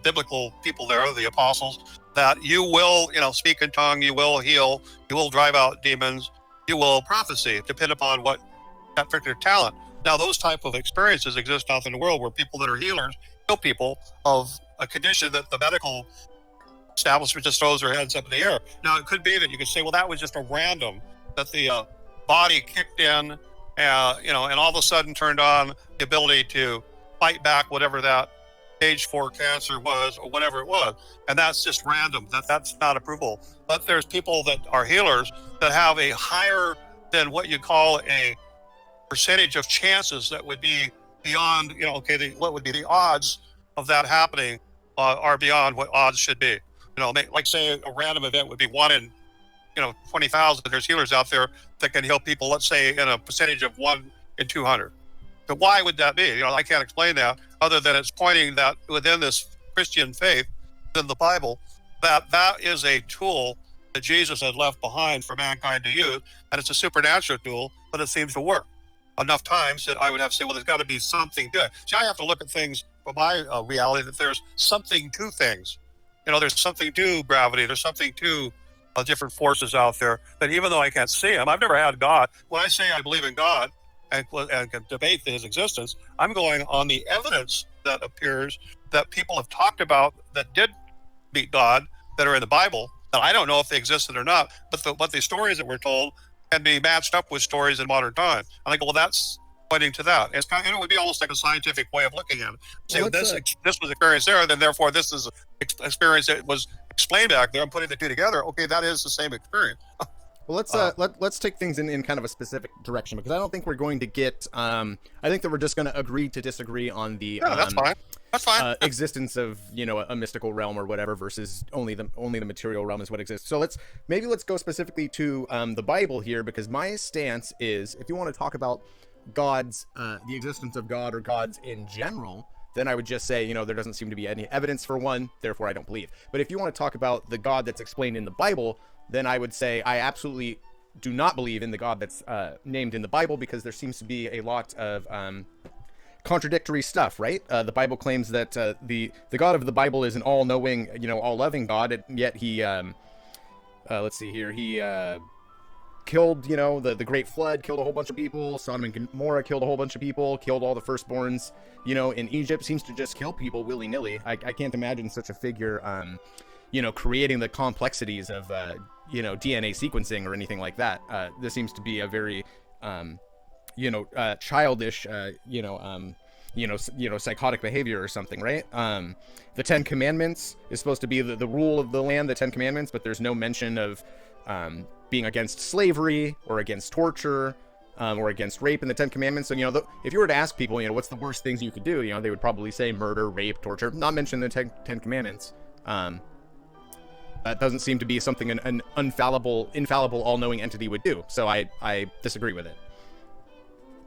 biblical people there, the apostles, that you will, speak in tongue, you will heal, you will drive out demons, you will prophecy, depend upon what that particular talent. Now, those type of experiences exist out in the world where people that are healers heal people of a condition that the medical establishment just throws their heads up in the air. Now, it could be that you could say, well, that was just a random, that the body kicked in, and all of a sudden turned on the ability to fight back whatever that stage 4 cancer was or whatever it was. And that's just random. That's not approvable. But there's people that are healers that have a higher than what you call a percentage of chances that would be beyond, what would be the odds of that happening are beyond what odds should be. Like say a random event would be 1 in 20,000. There's healers out there that can heal people, let's say in a percentage of 1 in 200. So why would that be? I can't explain that other than it's pointing that within this Christian faith, in the Bible, that is a tool that Jesus had left behind for mankind to use. And it's a supernatural tool, but it seems to work enough times that I would have to say, well, there's got to be something to it. See, I have to look at things from my reality, that there's something to things. There's something to gravity. There's something to different forces out there that even though I can't see them, I've never had God. When I say I believe in God and can debate his existence, I'm going on the evidence that appears that people have talked about that did meet God, that are in the Bible, that I don't know if they existed or not, but the stories that we're told can be matched up with stories in modern times. And I go, well, that's pointing to that. It's kind of, it would be almost like a scientific way of looking at it. Say, well, this was experienced there, then therefore this is experience that was explained back there. I'm putting the two together. Okay, that is the same experience. Well, let's take things in kind of a specific direction, because I don't think we're going to get. I think that we're just going to agree to disagree on the. That's fine. That's fine. Existence of a mystical realm or whatever versus only the material realm is what exists. So let's go specifically to the Bible here, because my stance is, if you want to talk about gods, the existence of God or gods in general, then I would just say, there doesn't seem to be any evidence for one, therefore I don't believe. But if you want to talk about the God that's explained in the Bible, then I would say I absolutely do not believe in the God that's named in the Bible, because there seems to be a lot of contradictory stuff, right? The Bible claims that the God of the Bible is an all-knowing, all-loving God, and yet he, let's see here, he killed, the Great Flood, killed a whole bunch of people. Sodom and Gomorrah killed a whole bunch of people, killed all the firstborns, in Egypt. Seems to just kill people willy-nilly. I can't imagine such a figure, creating the complexities of, DNA sequencing or anything like that. This seems to be a very, childish, psychotic behavior or something, right? The 10 Commandments is supposed to be the rule of the land, the 10 Commandments, but there's no mention of being against slavery or against torture or against rape in the 10 Commandments. So, if you were to ask people, what's the worst things you could do, they would probably say murder, rape, torture, not mention the 10 Commandments. That doesn't seem to be something an infallible, all-knowing entity would do. So I disagree with it.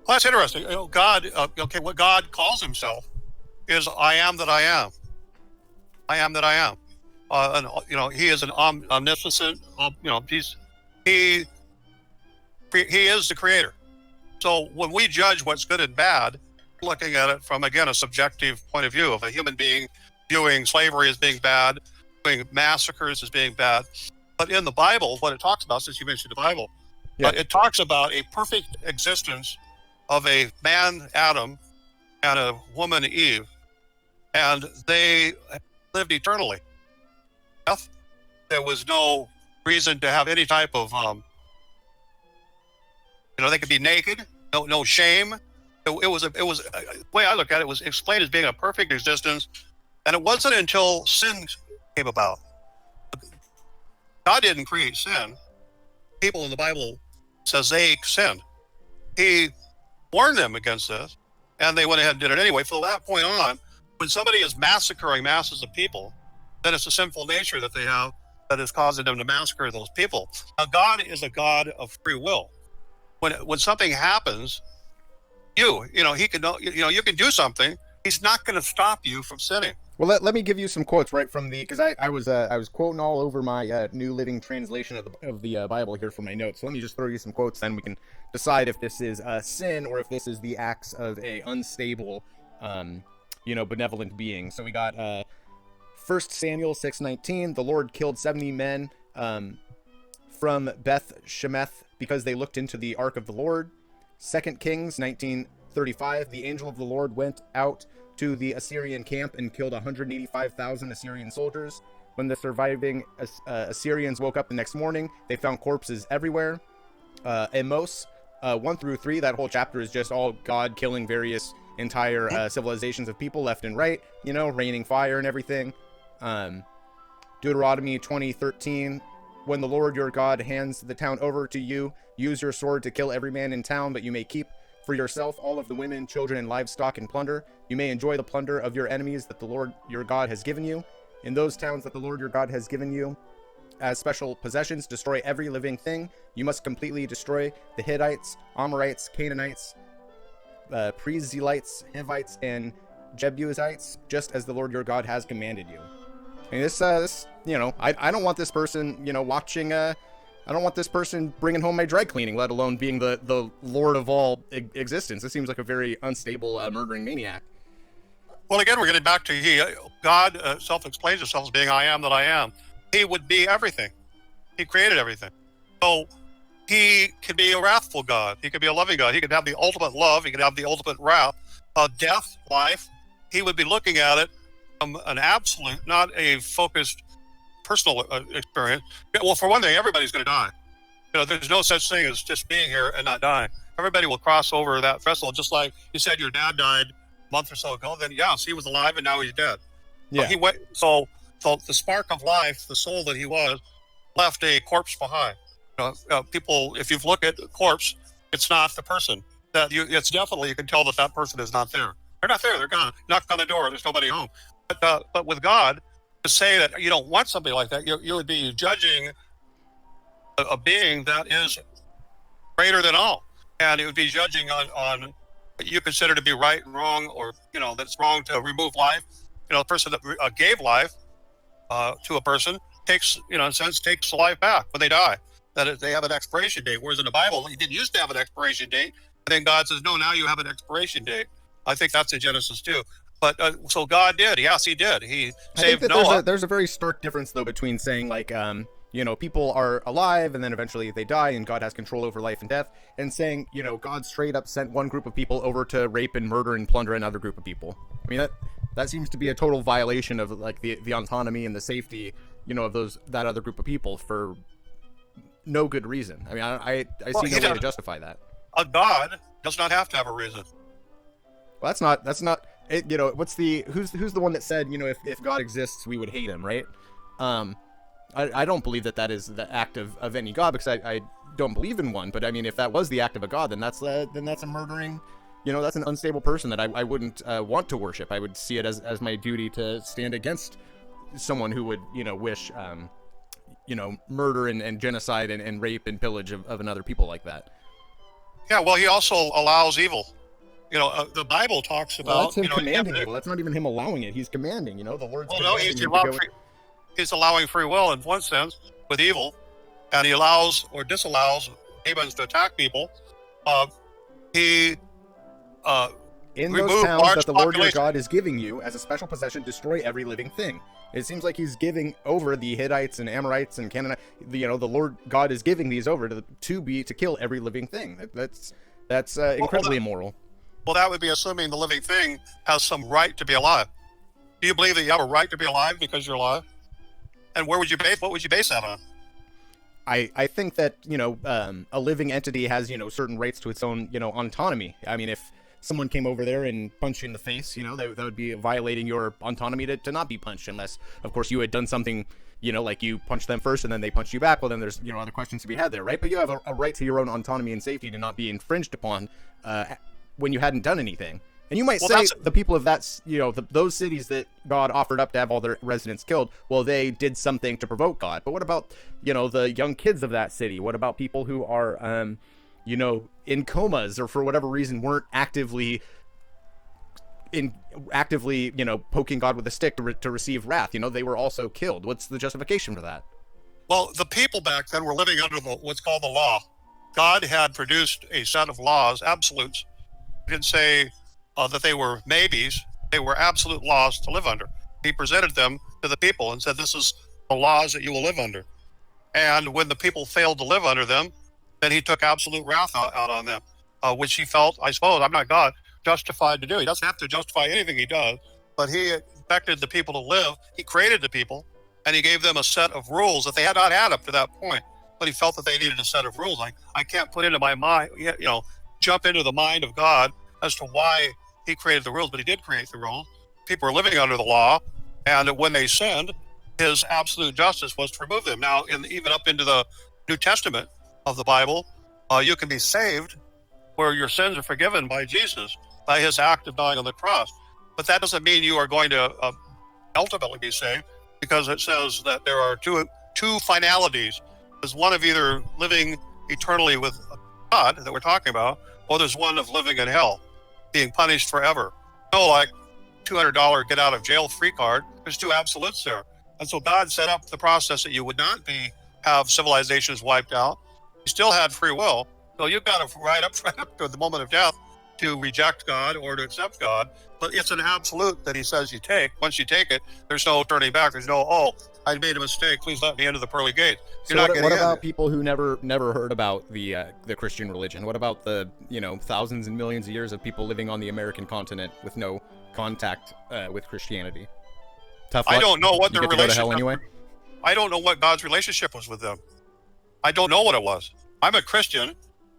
Well, that's interesting. God, what God calls himself is I am that I am. I am that I am. And, he is an omniscient, he is the creator. So when we judge what's good and bad, looking at it from, again, a subjective point of view of a human being viewing slavery as being bad, viewing massacres as being bad. But in the Bible, what it talks about, since you mentioned the Bible, it talks about a perfect existence of a man, Adam, and a woman, Eve, and they lived eternally. There was no reason to have any type of, they could be naked, no shame. It was the way I look at it, was explained as being a perfect existence, and it wasn't until sin came about. God didn't create sin. People in the Bible says they sinned. He warned them against this, and they went ahead and did it anyway. From that point on, when somebody is massacring masses of people, then it's a sinful nature that they have that is causing them to massacre those people. Now, God is a God of free will. when something happens, he can you can do something. He's not going to stop you from sinning. Well, let me give you some quotes right from the, because I was quoting all over my New Living Translation of the Bible here for my notes. So let me just throw you some quotes, then we can decide if this is a sin or if this is the acts of a unstable, benevolent being. So we got 1 Samuel 6:19. The Lord killed 70 men from Beth Shemeth because they looked into the ark of the Lord. 2 Kings 19:35. The angel of the Lord went out to the Assyrian camp and killed 185,000 Assyrian soldiers. When the surviving Assyrians woke up the next morning, they found corpses everywhere. Amos 1-3, that whole chapter is just all God killing various entire civilizations of people left and right, raining fire and everything. Deuteronomy 20:13, when the Lord your God hands the town over to you, use your sword to kill every man in town, but you may keep for yourself all of the women, children, and livestock and plunder. You may enjoy the plunder of your enemies that the Lord your God has given you. In those towns that the Lord your God has given you as special possessions, destroy every living thing. You must completely destroy the Hittites, Amorites, Canaanites, Perizzites, Hivites, and Jebusites, just as the Lord your God has commanded you. I mean, this I don't want this person, watching, I don't want this person bringing home my dry cleaning, let alone being the Lord of all existence. This seems like a very unstable, murdering maniac. Well, again, we're getting back to God self-explains himself as being I am that I am. He would be everything. He created everything. So he could be a wrathful God. He could be a loving God. He could have the ultimate love. He could have the ultimate wrath. Death, life, he would be looking at it from an absolute, not a focused personal experience. Well, for one thing, everybody's going to die. There's no such thing as just being here and not dying. Everybody will cross over that threshold. Just like you said, your dad died a month or so ago. Then yes, he was alive and now he's dead. Yeah. He went. So the spark of life, the soul that he was, left a corpse behind. People, if you look at a corpse, it's not the person. It's definitely, you can tell that person is not there. They're not there. They're gone. Knock on the door. There's nobody home. But with God, to say that you don't want somebody like that, you would be judging a being that is greater than all, and it would be judging on what you consider to be right and wrong, or that it's wrong to remove life. A person that gave life to a person takes, in a sense, takes life back when they die. That is, they have an expiration date. Whereas in the Bible, he didn't used to have an expiration date, and then God says, no, now you have an expiration date. I think that's in Genesis too. But so God did. Yes, he did. He saved Noah. There's a very stark difference, though, between saying, like, people are alive and then eventually they die and God has control over life and death, and saying, God straight up sent one group of people over to rape and murder and plunder another group of people. I mean, that seems to be a total violation of, like, the autonomy and the safety, of that other group of people for no good reason. I mean, I see no way to justify that. A God does not have to have a reason. Well, that's not it. Who's the one that said, if God exists, we would hate him, right? I don't believe that is the act of any God, because I don't believe in one. But I mean, if that was the act of a God, then that's a murdering, that's an unstable person that I wouldn't want to worship. I would see it as my duty to stand against someone who would, wish, murder and genocide and rape and pillage of another people like that. Yeah, well, he also allows evil. The Bible talks about. Well, that's him commanding evil. That's not even him allowing it. He's commanding. The Lord's. Well, no, he's allowing free will in one sense with evil, and he allows or disallows demons to attack people. He in those towns that the Lord your God is giving you as a special possession, destroy every living thing. It seems like he's giving over the Hittites and Amorites and Canaanites. The Lord God is giving these over to kill every living thing. That's incredibly immoral. Well, that would be assuming the living thing has some right to be alive. Do you believe that you have a right to be alive because you're alive? And what would you base that on? I think that, a living entity has, certain rights to its own, autonomy. I mean, if someone came over there and punched you in the face, that would be violating your autonomy to not be punched, unless, of course, you had done something, like you punched them first and then they punched you back. Well, then there's, other questions to be had there, right? But you have a right to your own autonomy and safety to not be infringed upon when you hadn't done anything. And you might say the people of that, those cities that God offered up to have all their residents killed, well, they did something to provoke God. But what about, the young kids of that city? What about people who are, in comas or for whatever reason weren't actively poking God with a stick to receive wrath. They were also killed. What's the justification for that? Well, the people back then were living under what's called the law. God had produced a set of laws, absolutes. He didn't say that they were maybes. They were absolute laws to live under. He presented them to the people and said, this is the laws that you will live under. And when the people failed to live under them, then he took absolute wrath out on them, which he felt, I suppose, I'm not God, justified to do. He doesn't have to justify anything he does, but he expected the people to live. He created the people, and he gave them a set of rules that they had not had up to that point. But he felt that they needed a set of rules. Like, I can't put into my mind, jump into the mind of God as to why he created the rules, but he did create the rules. People were living under the law, and when they sinned, his absolute justice was to remove them. Now, even up into the New Testament of the Bible, you can be saved where your sins are forgiven by Jesus, by his act of dying on the cross. But that doesn't mean you are going to ultimately be saved, because it says that there are two finalities. There's one of either living eternally with God that we're talking about, or there's one of living in hell, being punished forever. Like $200 get out of jail free card. There's two absolutes there. And so God set up the process that you would not have civilizations wiped out. You still had free will. So you've got to right up to the moment of death to reject God or to accept God. But it's an absolute that he says you take. Once you take it, there's no turning back. There's no, I made a mistake, please let me into the pearly gate. So what about people who never heard about the Christian religion? What about the thousands and millions of years of people living on the American continent with no contact with Christianity? Tough luck. I don't know what their relationship. To hell anyway? I don't know what God's relationship was with them. I don't know what it was. I'm a Christian,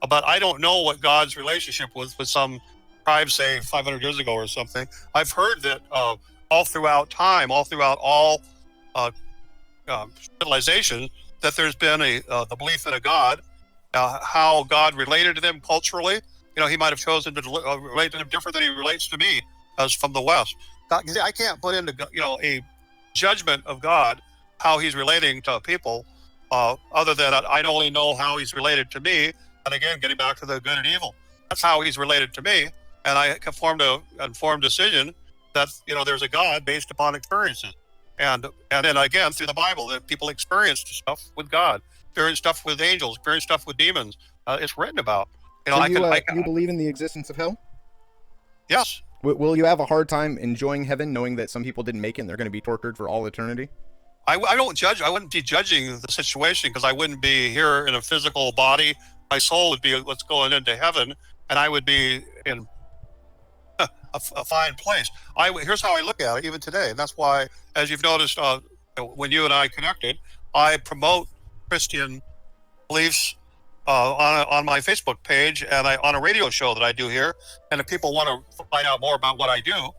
but I don't know what God's relationship was with some tribe, say 500 years ago or something. I've heard that all throughout time, all throughout all civilization, that there's been the belief in a God, how God related to them culturally. He might have chosen to relate to them different than he relates to me as from the West. I can't put into a judgment of God how he's relating to people, other than I only know how he's related to me. And again, getting back to the good and evil, that's how he's related to me. And I have formed an informed decision that there's a God based upon experiences, and then again through the Bible that people experienced stuff with God, experienced stuff with angels, experienced stuff with demons. It's written about. So you believe in the existence of hell? Yes. Will you have a hard time enjoying heaven, knowing that some people didn't make it and they're going to be tortured for all eternity? I don't judge. I wouldn't be judging the situation because I wouldn't be here in a physical body. My soul would be what's going into heaven, and I would be in a fine place. Here's how I look at it even today, and that's why, as you've noticed, when you and I connected, I promote Christian beliefs on my Facebook page and on a radio show that I do here. And if people want to find out more about what I do,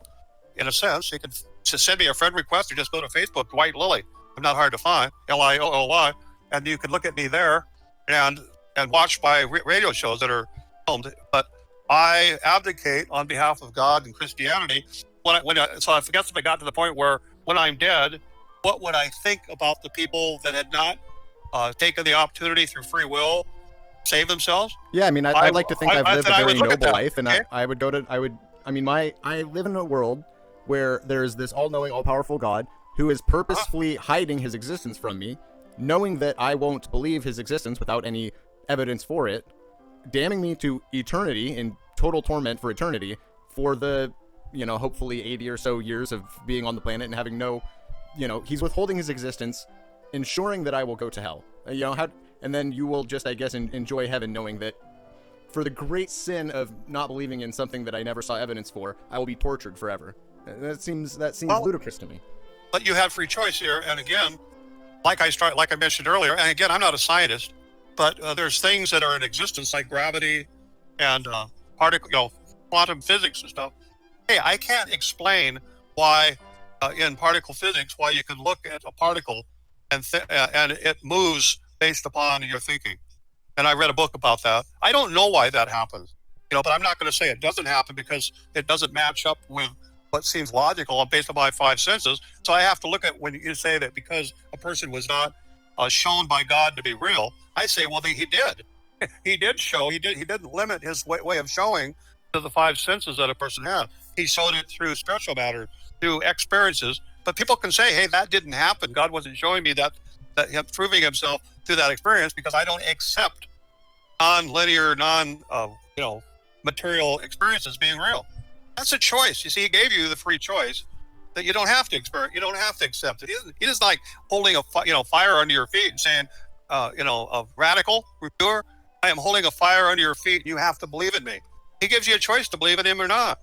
in a sense, they can just send me a friend request or just go to Facebook, Dwight Lilly. I'm not hard to find, Lilly, and you can look at me there and watch my radio shows that are filmed. But I advocate on behalf of God and Christianity. So I guess if I got to the point where when I'm dead, what would I think about the people that had not taken the opportunity through free will save themselves? Yeah, I mean, I'd like to think I've lived a very noble life, and okay? I live in a world where there's this all-knowing, all-powerful God who is purposefully hiding his existence from me, knowing that I won't believe his existence without any evidence for it, damning me to eternity in total torment for eternity for the, hopefully 80 or so years of being on the planet and having no, he's withholding his existence, ensuring that I will go to hell. And then you will just, I guess, enjoy heaven knowing that for the great sin of not believing in something that I never saw evidence for, I will be tortured forever. That seems ludicrous to me. But you have free choice here, and again, like I mentioned earlier, and again, I'm not a scientist, but there's things that are in existence like gravity and particle, quantum physics and stuff. Hey, I can't explain why in particle physics why you can look at a particle and it moves based upon your thinking. And I read a book about that. I don't know why that happens, but I'm not going to say it doesn't happen because it doesn't match up with what seems logical based on my five senses. So I have to look at when you say that because a person was not shown by God to be real, I say, well, he did. he didn't limit his way of showing to the five senses that a person has. He showed it through spiritual matter, through experiences. But people can say, hey, that didn't happen. God wasn't showing me that him proving himself through that experience, because I don't accept non-linear, material experiences being real. That's a choice. You see, he gave you the free choice that you don't have to experience. You don't have to accept it. He is like holding fire under your feet and saying, a radical reviewer, I am holding a fire under your feet. You have to believe in me. He gives you a choice to believe in him or not.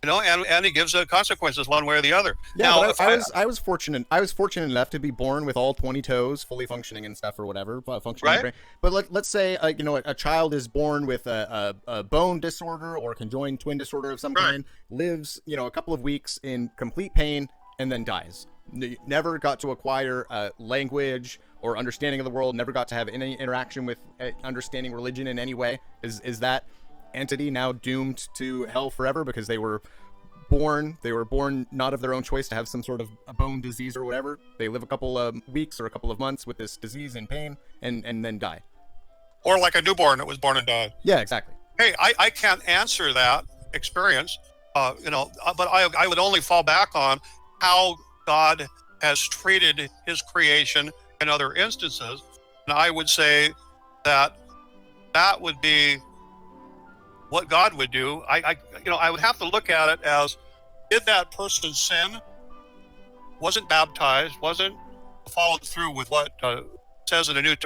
And he gives the consequences one way or the other. Yeah, now, but I was fortunate. I was fortunate enough to be born with all 20 toes, fully functioning and stuff or whatever, functioning. Right? Brain. But let's say a child is born with a bone disorder or conjoined twin disorder of some kind, lives a couple of weeks in complete pain, and then dies. Never got to acquire language or understanding of the world. Never got to have any interaction with understanding religion in any way. Is that entity now doomed to hell forever because they were born not of their own choice to have some sort of a bone disease or whatever? They live a couple of weeks or a couple of months with this disease and pain and then die. Or like a newborn that was born and died. Yeah, exactly. Hey, I can't answer that experience, but I would only fall back on how God has treated his creation in other instances. And I would say that would be what God would do. I would have to look at it as, did that person sin? Wasn't baptized? Wasn't followed through with what says in the New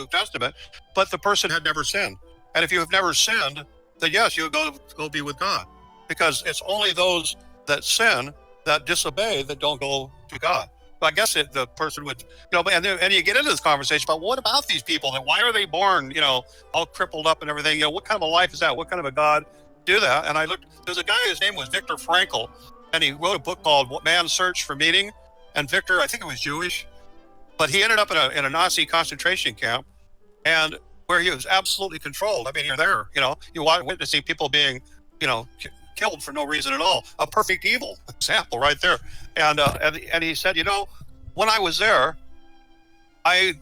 Testament? But the person had never sinned. And if you have never sinned, then yes, you would go be with God, because it's only those that sin, that disobey, that don't go to God. I guess the person would, and you get into this conversation about, what about these people? And why are they born, all crippled up and everything? What kind of a life is that? What kind of a God do that? And I looked, there's a guy, his name was Viktor Frankl, and he wrote a book called Man's Search for Meaning. And Viktor, I think it was Jewish, but he ended up in a Nazi concentration camp, and where he was absolutely controlled. I mean, you're there, you witnessing people being, killed for no reason at all. A perfect evil example right there. And he said, when I was there, I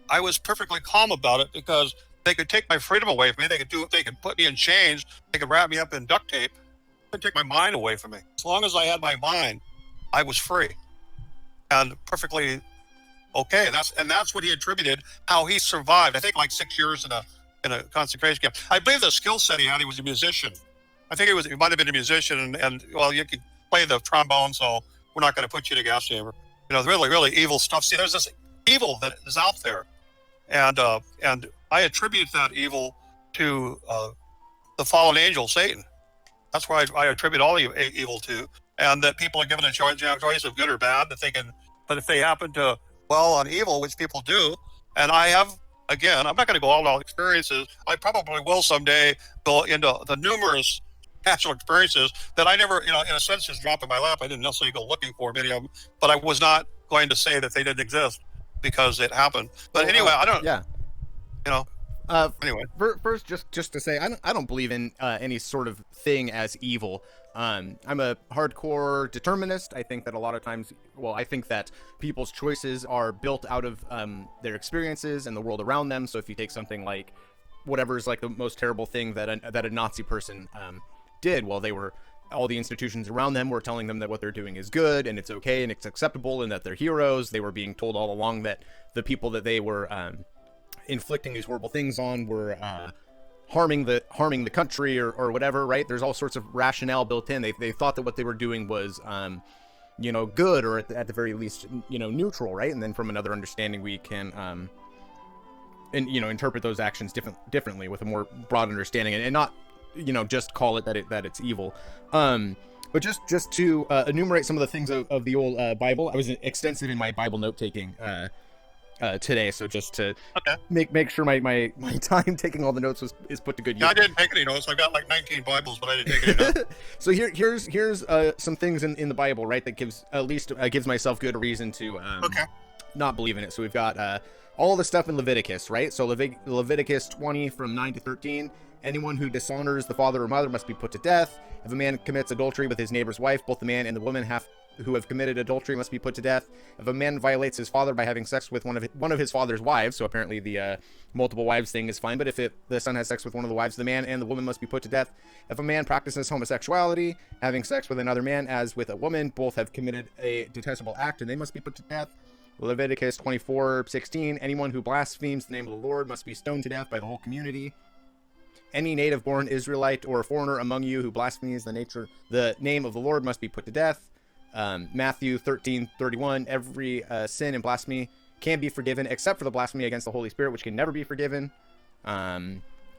was perfectly calm about it, because they could take my freedom away from me. They could put me in chains. They could wrap me up in duct tape. They could take my mind away from me. As long as I had my mind, I was free and perfectly okay. That's what he attributed, how he survived. I think like 6 years in a concentration camp. I believe the skill set he had, he was a musician. I think he might have been a musician, and you could play the trombone, so we're not going to put you in a gas chamber. Really, really evil stuff. See, there's this evil that is out there, and I attribute that evil to the fallen angel, Satan. That's where I attribute all evil to, and that people are given a choice of good or bad, that they can. But if they happen to dwell on evil, which people do, and I have. Again, I'm not going to go all experiences. I probably will someday go into the numerous actual experiences that I never, in a sense, just dropped in my lap. I didn't necessarily go looking for many of them, but I was not going to say that they didn't exist because it happened. But anyway, I don't. Yeah. Anyway, first, just to say, I don't believe in any sort of thing as evil. I'm a hardcore determinist. I think that a lot of times, I think that people's choices are built out of their experiences and the world around them. So if you take something like whatever is like the most terrible thing that a Nazi person did, all the institutions around them were telling them that what they're doing is good and it's okay and it's acceptable and that they're heroes. They were being told all along that the people that they were inflicting these horrible things on were harming the country or whatever, right? There's all sorts of rationale built in. They thought that what they were doing was good, or at the very least neutral, right? And then from another understanding we can interpret those actions differently with a more broad understanding, and not just call it that it's evil. But just to enumerate some of the things of the old Bible. I was extensive in my Bible note taking today, so just to make sure my time taking all the notes is put to good use. I didn't take any notes. I've got like 19 Bibles, but I didn't take any notes. So here's some things in the Bible, right, that gives myself good reason to not believe in it. So we've got all the stuff in Leviticus, right? So Leviticus 20 from 9 to 13. Anyone who dishonors the father or mother must be put to death. If a man commits adultery with his neighbor's wife, both the man and the woman have who have committed adultery must be put to death. If a man violates his father by having sex with one of his father's wives, so apparently the multiple wives thing is fine, but if the son has sex with one of the wives, the man and the woman must be put to death. If a man practices homosexuality, having sex with another man as with a woman, both have committed a detestable act and they must be put to death. Leviticus 24:16, anyone who blasphemes the name of the Lord must be stoned to death by the whole community. Any native-born Israelite or foreigner among you who blasphemes the name of the Lord must be put to death. Matthew 13:31, every sin and blasphemy can be forgiven except for the blasphemy against the Holy Spirit, which can never be forgiven.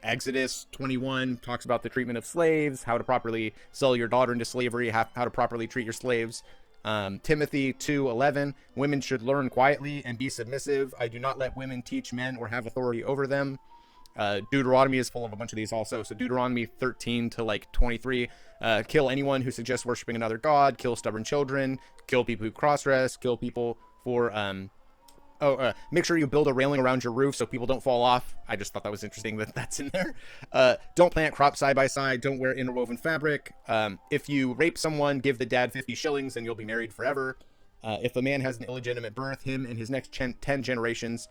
Exodus 21 talks about the treatment of slaves, how to properly sell your daughter into slavery, how to properly treat your slaves. Timothy 2:11, women should learn quietly and be submissive. I do not let women teach men or have authority over them. Deuteronomy is full of a bunch of these also. So Deuteronomy 13 to like 23, kill anyone who suggests worshiping another god, kill stubborn children, kill people who cross-dress, kill people for make sure you build a railing around your roof so people don't fall off. I just thought that was interesting that that's in there. Don't plant crops side by side. Don't wear interwoven fabric. If you rape someone, give the dad 50 shillings and you'll be married forever. If a man has an illegitimate birth, him and his next 10 generations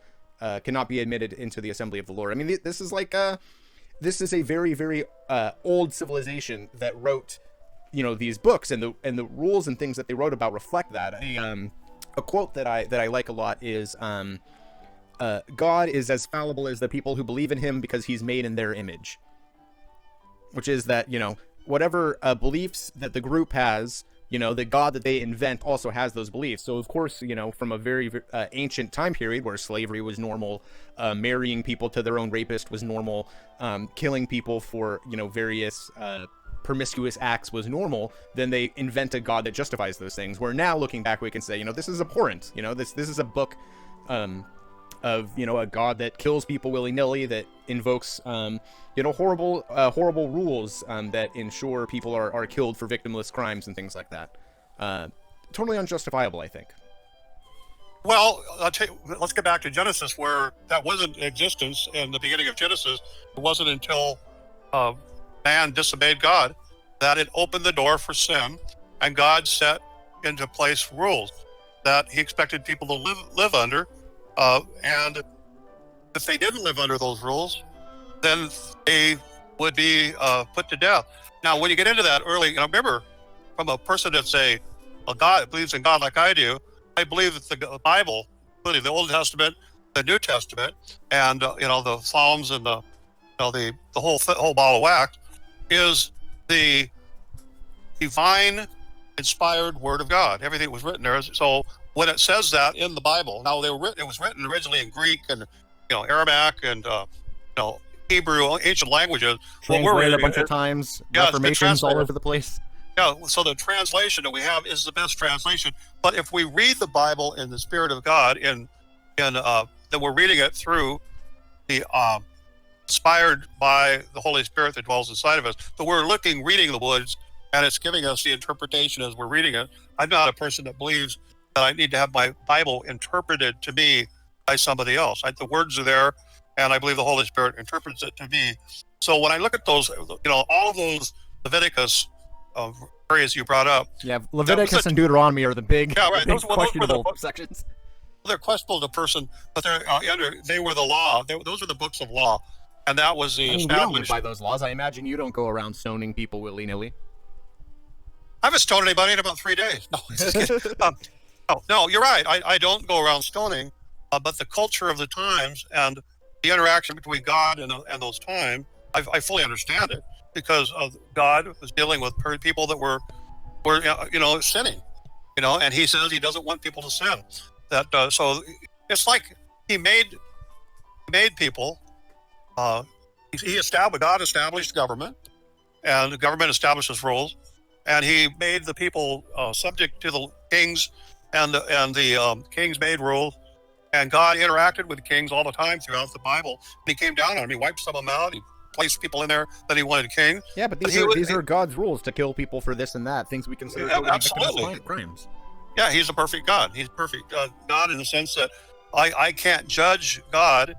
cannot be admitted into the assembly of the Lord. I mean, this is like this is a very, very old civilization that wrote, these books, and the rules and things that they wrote about reflect that. A quote that I like a lot is, God is as fallible as the people who believe in him because he's made in their image. Which is that, whatever beliefs that the group has, the God that they invent also has those beliefs. So, of course, from a very ancient time period where slavery was normal, marrying people to their own rapist was normal, killing people for, various promiscuous acts was normal, then they invent a God that justifies those things. Where now, looking back, we can say, this is abhorrent. This is a book of, a God that kills people willy-nilly, that invokes, horrible rules that ensure people are killed for victimless crimes and things like that. Totally unjustifiable, I think. Well, let's get back to Genesis, where that wasn't in existence in the beginning of Genesis. It wasn't until man disobeyed God that it opened the door for sin, and God set into place rules that he expected people to live under. And if they didn't live under those rules, then they would be put to death. Now, when you get into that early, remember, from a person that's a God, believes in God like I do, I believe that the Bible, including the Old Testament, the New Testament, and the Psalms and the whole ball of wax, is the divine inspired Word of God. Everything was written there. So when it says that in the Bible, now it was written originally in Greek and Aramaic and Hebrew, ancient languages. Translated a bunch of times. Reformations all over the place. Yeah, so the translation that we have is the best translation. But if we read the Bible in the Spirit of God, then we're reading it through the inspired by the Holy Spirit that dwells inside of us. So we're reading the woods, and it's giving us the interpretation as we're reading it. I'm not a person that believes that I need to have my Bible interpreted to me by somebody else. The words are there, and I believe the Holy Spirit interprets it to me. So when I look at those, all of those Leviticus areas you brought up. Yeah, Leviticus and Deuteronomy are the big, questionable sections. They're questionable to person, but they were the law. Those are the books of law, and that was the established. We don't live by those laws. I imagine you don't go around stoning people willy-nilly. I haven't stoned anybody in about 3 days. No, just kidding. No, you're right. I don't go around stoning, but the culture of the times and the interaction between God and those times, I fully understand it, because God was dealing with people that were sinning, and he says he doesn't want people to sin. So it's like he made people. God established government, and the government establishes rules, and he made the people subject to the kings, and the kings made rules, and God interacted with the kings all the time throughout the Bible. And he came down on them. He wiped some of them out. He placed people in there that he wanted king. Yeah, but these are God's rules to kill people for this and that, things we consider absolutely crimes. Yeah, he's a perfect God. He's perfect God in the sense that I can't judge God,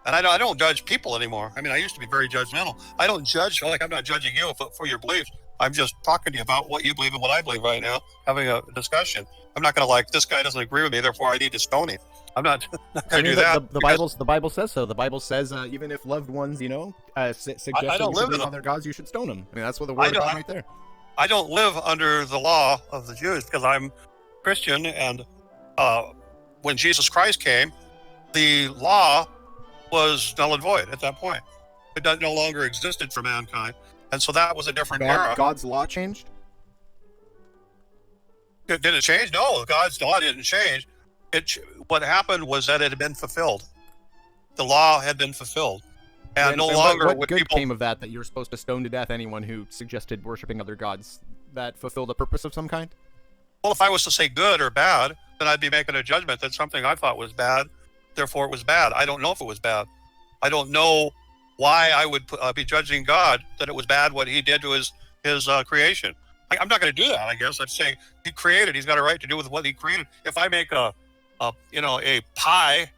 and I don't judge people anymore. I mean, I used to be very judgmental. I don't judge, like I'm not judging you for your beliefs. I'm just talking to you about what you believe and what I believe right now, having a discussion. I'm not going to this guy doesn't agree with me, therefore I need to stone him. I'm not, not going to do that. The Bible says so. The Bible says even if loved ones, suggest I that don't you should live in believe other gods, you should stone them. I mean, that's what the word of God right there. I don't live under the law of the Jews because I'm Christian, and when Jesus Christ came, the law was null and void at that point. It no longer existed for mankind. And so that was a different era. God's law changed? Did it change? No, God's law didn't change. What happened was that it had been fulfilled. The law had been fulfilled. And no longer what good came of that you're supposed to stone to death anyone who suggested worshiping other gods that fulfilled a purpose of some kind? Well, if I was to say good or bad, then I'd be making a judgment that something I thought was bad, therefore it was bad. I don't know if it was bad. I don't know why I would be judging God that it was bad what he did to his creation. I'm not going to do that, I guess. I'm saying he created, he's got a right to do with what he created. If I make a pie,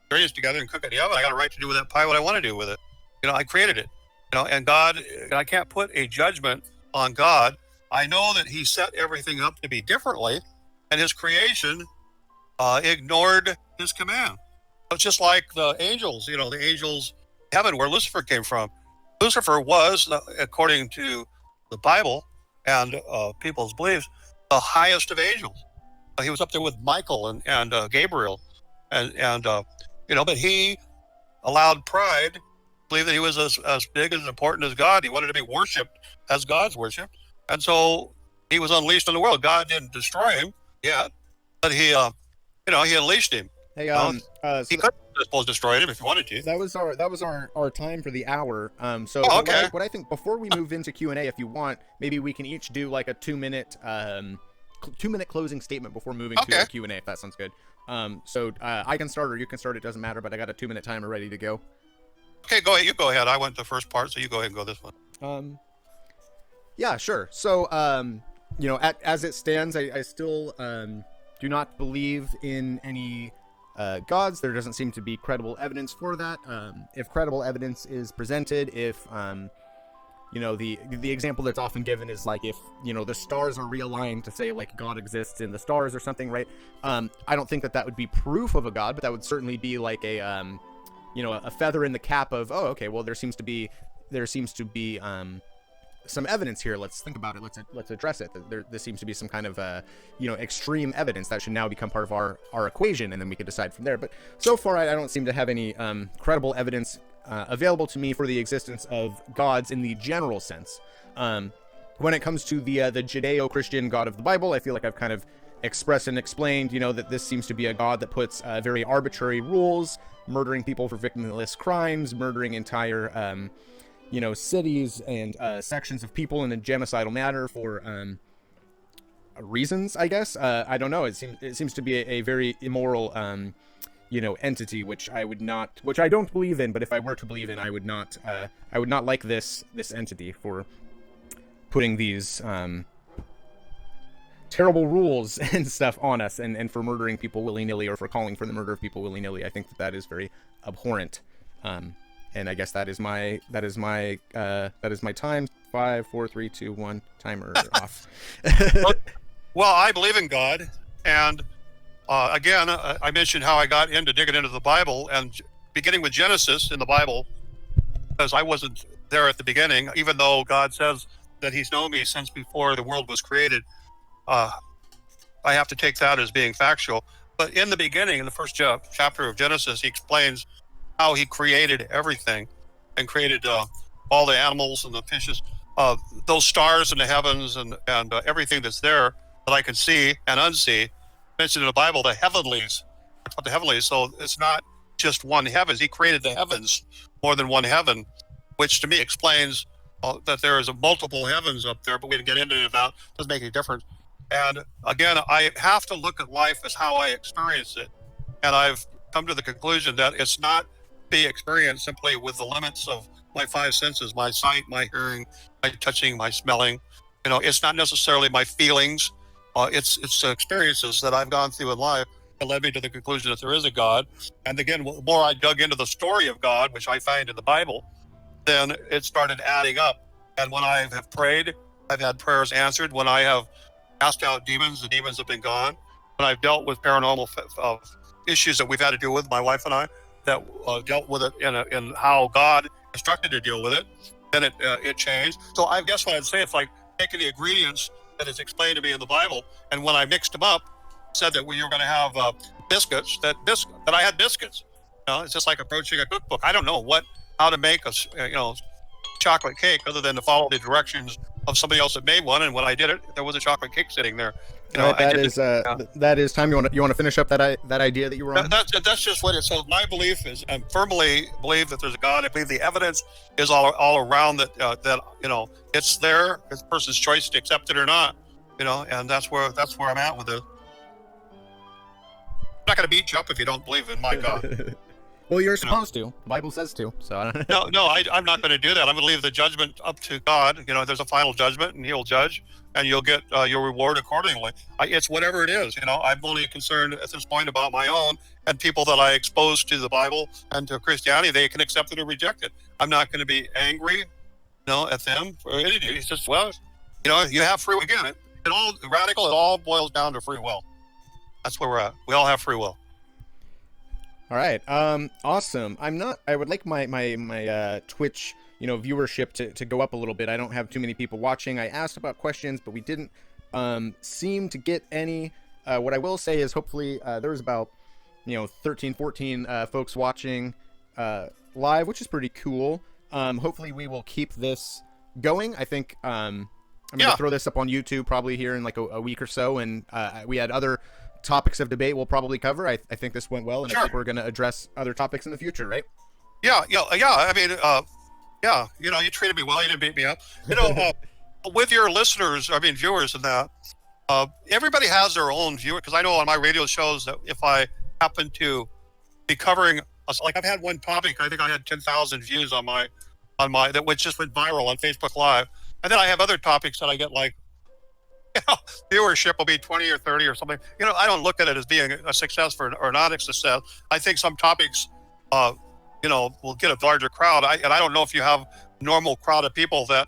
ingredients together and cook it in the oven, I got a right to do with that pie what I want to do with it. I created it. And God, I can't put a judgment on God. I know that he set everything up to be differently, and his creation ignored his command. It's just like the angels, the angels heaven where Lucifer came from. Lucifer was, according to the Bible and people's beliefs, the highest of angels. He was up there with Michael and Gabriel, but he allowed pride, believed that he was as big and important as God. He wanted to be worshipped as God's worshipped, and so he was unleashed on the world. God didn't destroy him yet, but he unleashed him. Hey, he could have supposed destroyed him if he wanted to. That was our time for the hour. Okay. What I think before we move into Q&A, if you want, maybe we can each do like a 2-minute closing statement before moving to the Q&A, if that sounds good. I can start or you can start. It doesn't matter, but I got a 2-minute timer ready to go. Okay, go ahead. You go ahead. I went the first part, so you go ahead and go this one. Yeah, sure. So, as it stands, I still do not believe in any gods. There doesn't seem to be credible evidence for that. If credible evidence is presented, if the example that's often given is like if the stars are realigned to say like God exists in the stars or something, right? I don't think that would be proof of a god, but that would certainly be like a feather in the cap of, oh, okay, well there seems to be some evidence here. Let's think about it. Let's address it. There seems to be some kind of extreme evidence that should now become part of our equation, and then we could decide from there. But so far, I don't seem to have any credible evidence available to me for the existence of gods in the general sense. When it comes to the Judeo-Christian God of the Bible, I feel like I've kind of expressed and explained, that this seems to be a God that puts very arbitrary rules, murdering people for victimless crimes, murdering entire cities and sections of people in a genocidal manner for reasons, I guess. I don't know. It seems to be a very immoral, entity, which I don't believe in. But if I were to believe in, I would not like this entity for putting these terrible rules and stuff on us, and for murdering people willy-nilly, or for calling for the murder of people willy-nilly. I think that is very abhorrent. And I guess that is my time. 5, 4, 3, 2, 1. Timer off. Well, I believe in God, and again, I mentioned how I got into digging into the Bible, and beginning with Genesis in the Bible, because I wasn't there at the beginning, even though God says that He's known me since before the world was created. I have to take that as being factual. But in the beginning, in the first chapter of Genesis, He explains how He created everything, and created all the animals and the fishes, those stars in the heavens, and everything that's there that I can see and unsee. Mentioned in the Bible, the heavenlies. About the heavenlies, so it's not just one heavens. He created the heavens, more than one heaven, which to me explains that there is a multiple heavens up there. But we didn't get into that. Doesn't make any difference. And again, I have to look at life as how I experience it, and I've come to the conclusion that it's not be experienced simply with the limits of my 5 senses: my sight, my hearing, my touching, my smelling. It's not necessarily my feelings. It's experiences that I've gone through in life that led me to the conclusion that there is a God. And again, the more I dug into the story of God, which I find in the Bible, then it started adding up. And when I have prayed I've had prayers answered. When I have cast out demons, the demons have been gone. When I've dealt with paranormal issues that we've had to deal with, my wife and I, that dealt with it in how God instructed to deal with it, then it changed. So I guess what I'd say, it's like taking the ingredients that is explained to me in the Bible, and when I mixed them up, said that we were going to have biscuits, that I had biscuits. It's just like approaching a cookbook. I don't know how to make a chocolate cake other than to follow the directions of somebody else that made one. And when I did it, there was a chocolate cake sitting there. All right, that is time. You want to finish up that idea that you were on? That's just what it says. My belief is, I firmly believe that there's a God. I believe the evidence is all around that it's there. It's a person's choice to accept it or not. And that's where I'm at with it. I'm not going to beat you up if you don't believe in my God. Well, you're supposed to. The Bible says to. So I don't know. No, I'm not going to do that. I'm going to leave the judgment up to God. There's a final judgment, and He'll judge, and you'll get your reward accordingly. It's whatever it is. I'm only concerned at this point about my own and people that I expose to the Bible and to Christianity. They can accept it or reject it. I'm not going to be angry, at them for anything. It's just, you have free will. Again, it all boils down to free will. That's where we're at. We all have free will. All right. Awesome. I would like my Twitch, viewership to go up a little bit. I don't have too many people watching. I asked about questions, but we didn't seem to get any. What I will say is hopefully there was about 13, 14 folks watching live, which is pretty cool. Hopefully we will keep this going. I think I'm going to throw this up on YouTube probably here in like a week or so, and we had other topics of debate we'll probably cover. I think this went well, and sure. I think we're going to address other topics in the future, right? Yeah. I mean, you treated me well. You didn't beat me up. With your listeners, viewers, and that, everybody has their own viewer. Because I know on my radio shows that if I happen to be covering, like I've had one topic, I think I had 10,000 views on my that which just went viral on Facebook Live, and then I have other topics that I get like. Viewership will be 20 or 30 or something. I don't look at it as being a success or not a success. I think some topics, will get a larger crowd. I don't know if you have a normal crowd of people that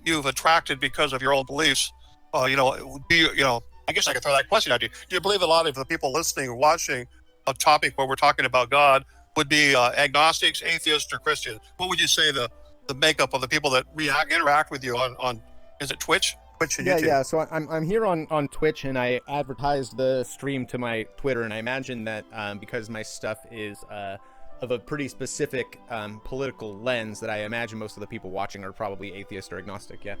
you've attracted because of your own beliefs. Do you, I guess I could throw that question at you. Do you believe a lot of the people listening or watching a topic where we're talking about God would be agnostics, atheists, or Christians? What would you say the makeup of the people that interact with you on is it Twitch? Yeah. So I'm here on Twitch, and I advertised the stream to my Twitter, and I imagine that because my stuff is of a pretty specific political lens, that I imagine most of the people watching are probably atheist or agnostic. Yeah.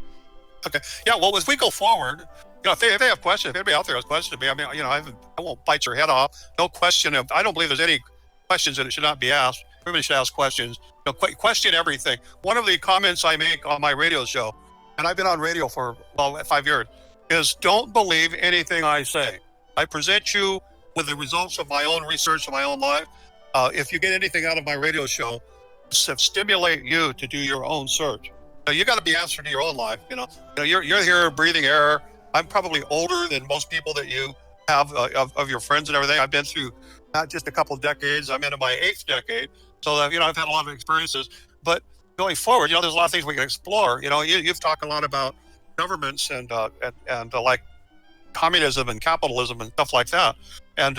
Okay. Yeah. Well, as we go forward, if they have questions, if anybody out there has questions to me, I won't bite your head off. No question. I don't believe there's any questions that it should not be asked. Everybody should ask questions. Question everything. One of the comments I make on my radio show, and I've been on radio for 5 years, is don't believe anything I say. I present you with the results of my own research of my own life. If you get anything out of my radio show, stimulate you to do your own search. You got to be answered to your own life. You're here breathing air. I'm probably older than most people that you have of your friends and everything. I've been through not just a couple of decades. I'm into my 8th decade. So I've had a lot of experiences. But going forward, there's a lot of things we can explore. You've talked a lot about governments and like communism and capitalism and stuff like that. And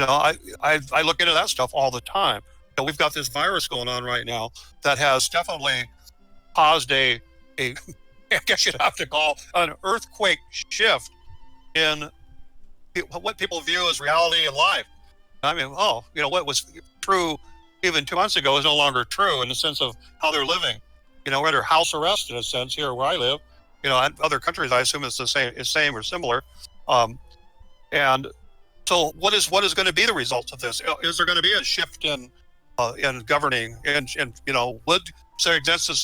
I look into that stuff all the time. We've got this virus going on right now that has definitely caused a I guess you'd have to call an earthquake shift in what people view as reality in life. What was true even 2 months ago is no longer true in the sense of how they're living. We're under house arrest in a sense here where I live. In other countries, I assume it's the same or similar. And so, what is going to be the results of this? Is there going to be a shift in governing? And would the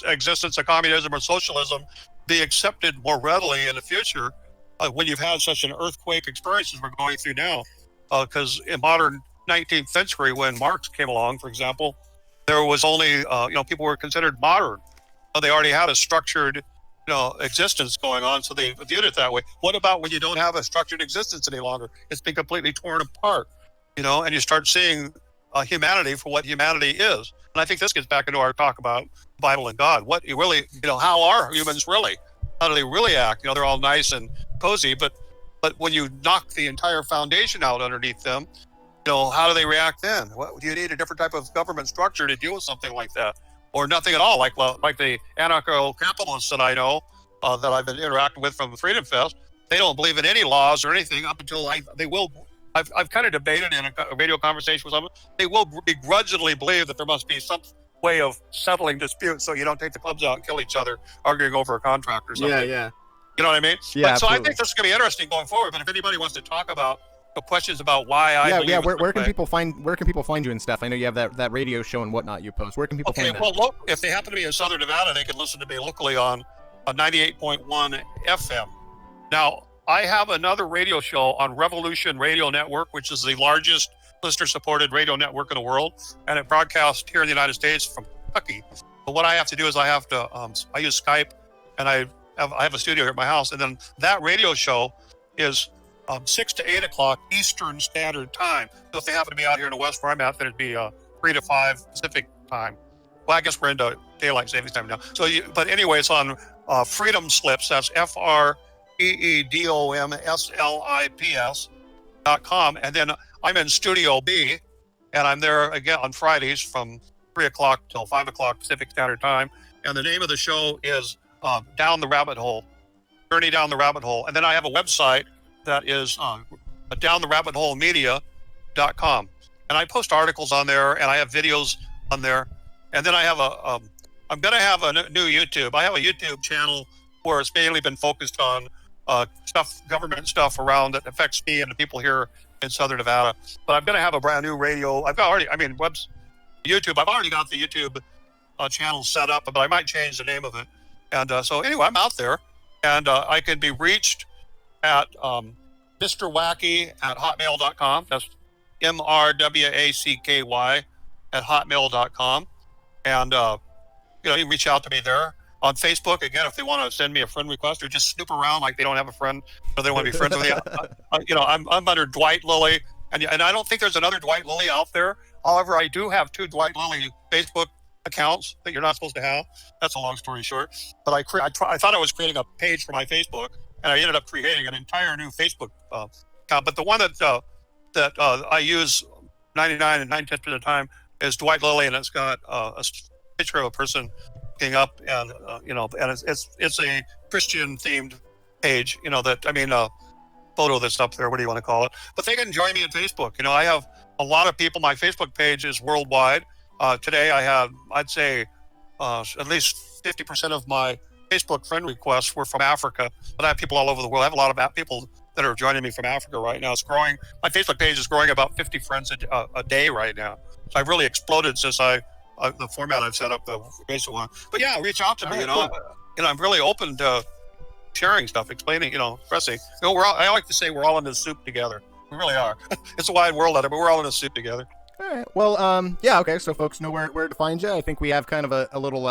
existence of communism or socialism be accepted more readily in the future when you've had such an earthquake experience as we're going through now? Because in modern 19th century, when Marx came along, for example, there was only people were considered modern. They already had a structured existence going on, so they viewed it that way. What about when you don't have a structured existence any longer? It's been completely torn apart, and you start seeing humanity for what humanity is. And I think this gets back into our talk about Bible and God. What you really, how are humans really? how do they really act? You know, they're all nice and cozy, but when you knock the entire foundation out underneath them, you know, how do they react then? What, do you need a different type of government structure to deal with something like that, or nothing at all? Like the anarcho-capitalists that I know, that I've been interacting with from the Freedom Fest, they don't believe in any laws or anything up until they will. I've kind of debated in a radio conversation with someone. They will begrudgingly believe that there must be some way of settling disputes so you don't take the clubs out and kill each other arguing over a contract or something. Yeah. You know what I mean? Yeah, but, so I absolutely. think this is going to be interesting going forward. But if anybody wants to talk about the questions about why I believe where can people find you and stuff? I know you have that radio show and whatnot you post. Where can people find that? Well, look, if they happen to be in Southern Nevada, they can listen to me locally on 98.1 FM. Now, I have another radio show on Revolution Radio Network, which is the largest listener-supported radio network in the world, and it broadcasts here in the United States from Kentucky. But what I have to do is I have to I use Skype, and I have a studio here at my house, and then that radio show is 6 to 8 o'clock Eastern Standard Time. So if they happen to be out here in the West where I'm at, then it'd be 3 to 5 Pacific Time. Well, I guess we're into daylight savings time now. So, but anyway, it's on Freedom Slips. That's FreedomSlips.com. And then I'm in Studio B, and I'm there again on Fridays from 3 o'clock till 5 o'clock Pacific Standard Time. And the name of the show is Down the Rabbit Hole, Journey Down the Rabbit Hole. And then I have a website that is downtherabbithole.media.com. And I post articles on there, and I have videos on there. And then I have I'm going to have a new YouTube. I have a YouTube channel where it's mainly been focused on government stuff around that affects me and the people here in Southern Nevada. But I'm going to have a brand new radio. YouTube. I've already got the YouTube channel set up, but I might change the name of it. And so anyway, I'm out there, and I can be reached at Mr. Wacky at hotmail.com. That's MRWACKY at hotmail.com. And, you can reach out to me there. On Facebook, again, if they want to send me a friend request or just snoop around like they don't have a friend or they want to be friends with me, I'm under Dwight Lilly. And I don't think there's another Dwight Lilly out there. However, I do have 2 Dwight Lilly Facebook accounts that you're not supposed to have. That's a long story short. But I thought I was creating a page for my Facebook, and I ended up creating an entire new Facebook account. But the one that I use 99 and 9/10% of the time is Dwight Lilly, and it's got a picture of a person looking up, and and it's a Christian themed page. Photo that's up there. What do you want to call it? But they can join me on Facebook. I have a lot of people. My Facebook page is worldwide. Today I have, I'd say, at least 50% of my Facebook friend requests were from Africa. But I have people all over the world. I have a lot of people that are joining me from Africa right now. It's growing. My Facebook page is growing about 50 friends a day right now. So I've really exploded since the format I've set up, the basic one. But yeah, reach out to me. Cool. I'm really open to sharing stuff, explaining, expressing. I like to say we're all in this soup together. We really are. It's a wide world out there, but we're all in this soup together. All right. Well, okay. So folks know where to find you. I think we have kind of a little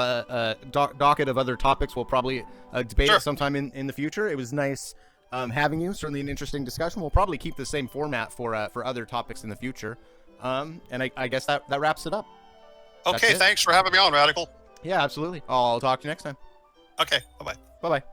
docket of other topics we'll probably debate Sure. sometime in the future. It was nice having you. Certainly an interesting discussion. We'll probably keep the same format for other topics in the future. And I guess that wraps it up. Okay, thanks for having me on, Radical. Yeah, absolutely. I'll talk to you next time. Okay, bye-bye. Bye-bye.